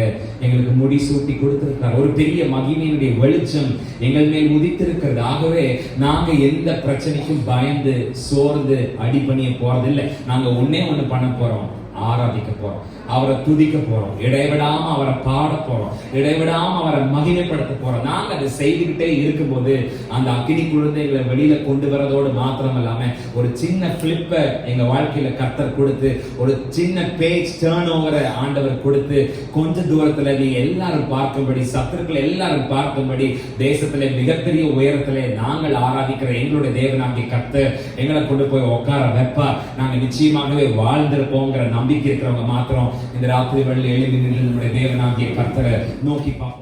எங்களுக்கு முடிசூட்டி கொடுத்திருக்கிறார். ஒரு பெரிய மகிமையினுடைய வெளிச்சம் எங்கள் மேல் உதித்திருக்கிறது. ஆகவே நாங்க எந்த பிரச்சனைக்கும் பயந்து சோர்ந்து அடிபணிய போறதில்லை. நாங்க ஒண்ணே பண்ண போறோம், ஆராதிக்க போறோம், அவரை துதிக்க போறோம், இடைவிடாம அவரை பாட போறோம், இடைவிடாம அவரை மகிமைப்படுத்த போறோம். நாங்க அதை செய்துகிட்டே இருக்கும்போது அந்த அக்கினி குழந்தைகளை வெளியில கொண்டு வரதோடு மாத்திரம் இல்லாம ஒரு சின்ன பிளிப்பை எங்க வாழ்க்கையில கர்த்தர் கொடுத்து, ஒரு சின்ன பேஜ் டர்ன் ஓவரை ஆண்டவர் கொடுத்து, கொஞ்ச தூரத்துல நீங்க எல்லாரும் பார்க்கும்படி, சத்துருக்கள் எல்லாரும் பார்க்கும்படி, தேசத்திலே மிகப்பெரிய உயரத்திலே நாங்கள் ஆராதிக்கிற எங்களுடைய தேவனாகிய கர்த்தர் எங்களை கொண்டு போய் உட்கார வைப்பார். நாங்க நிச்சயமாகவே வாழ்ந்திருப்போங்கிற நம்பிக்கை இருக்கிறவங்க மாத்திரம் இந்த ராத்திரி வேளையில் எழுதி நின்று நம்முடைய தேவனாகிய கர்த்தரை நோக்கி பார்ப்போம்.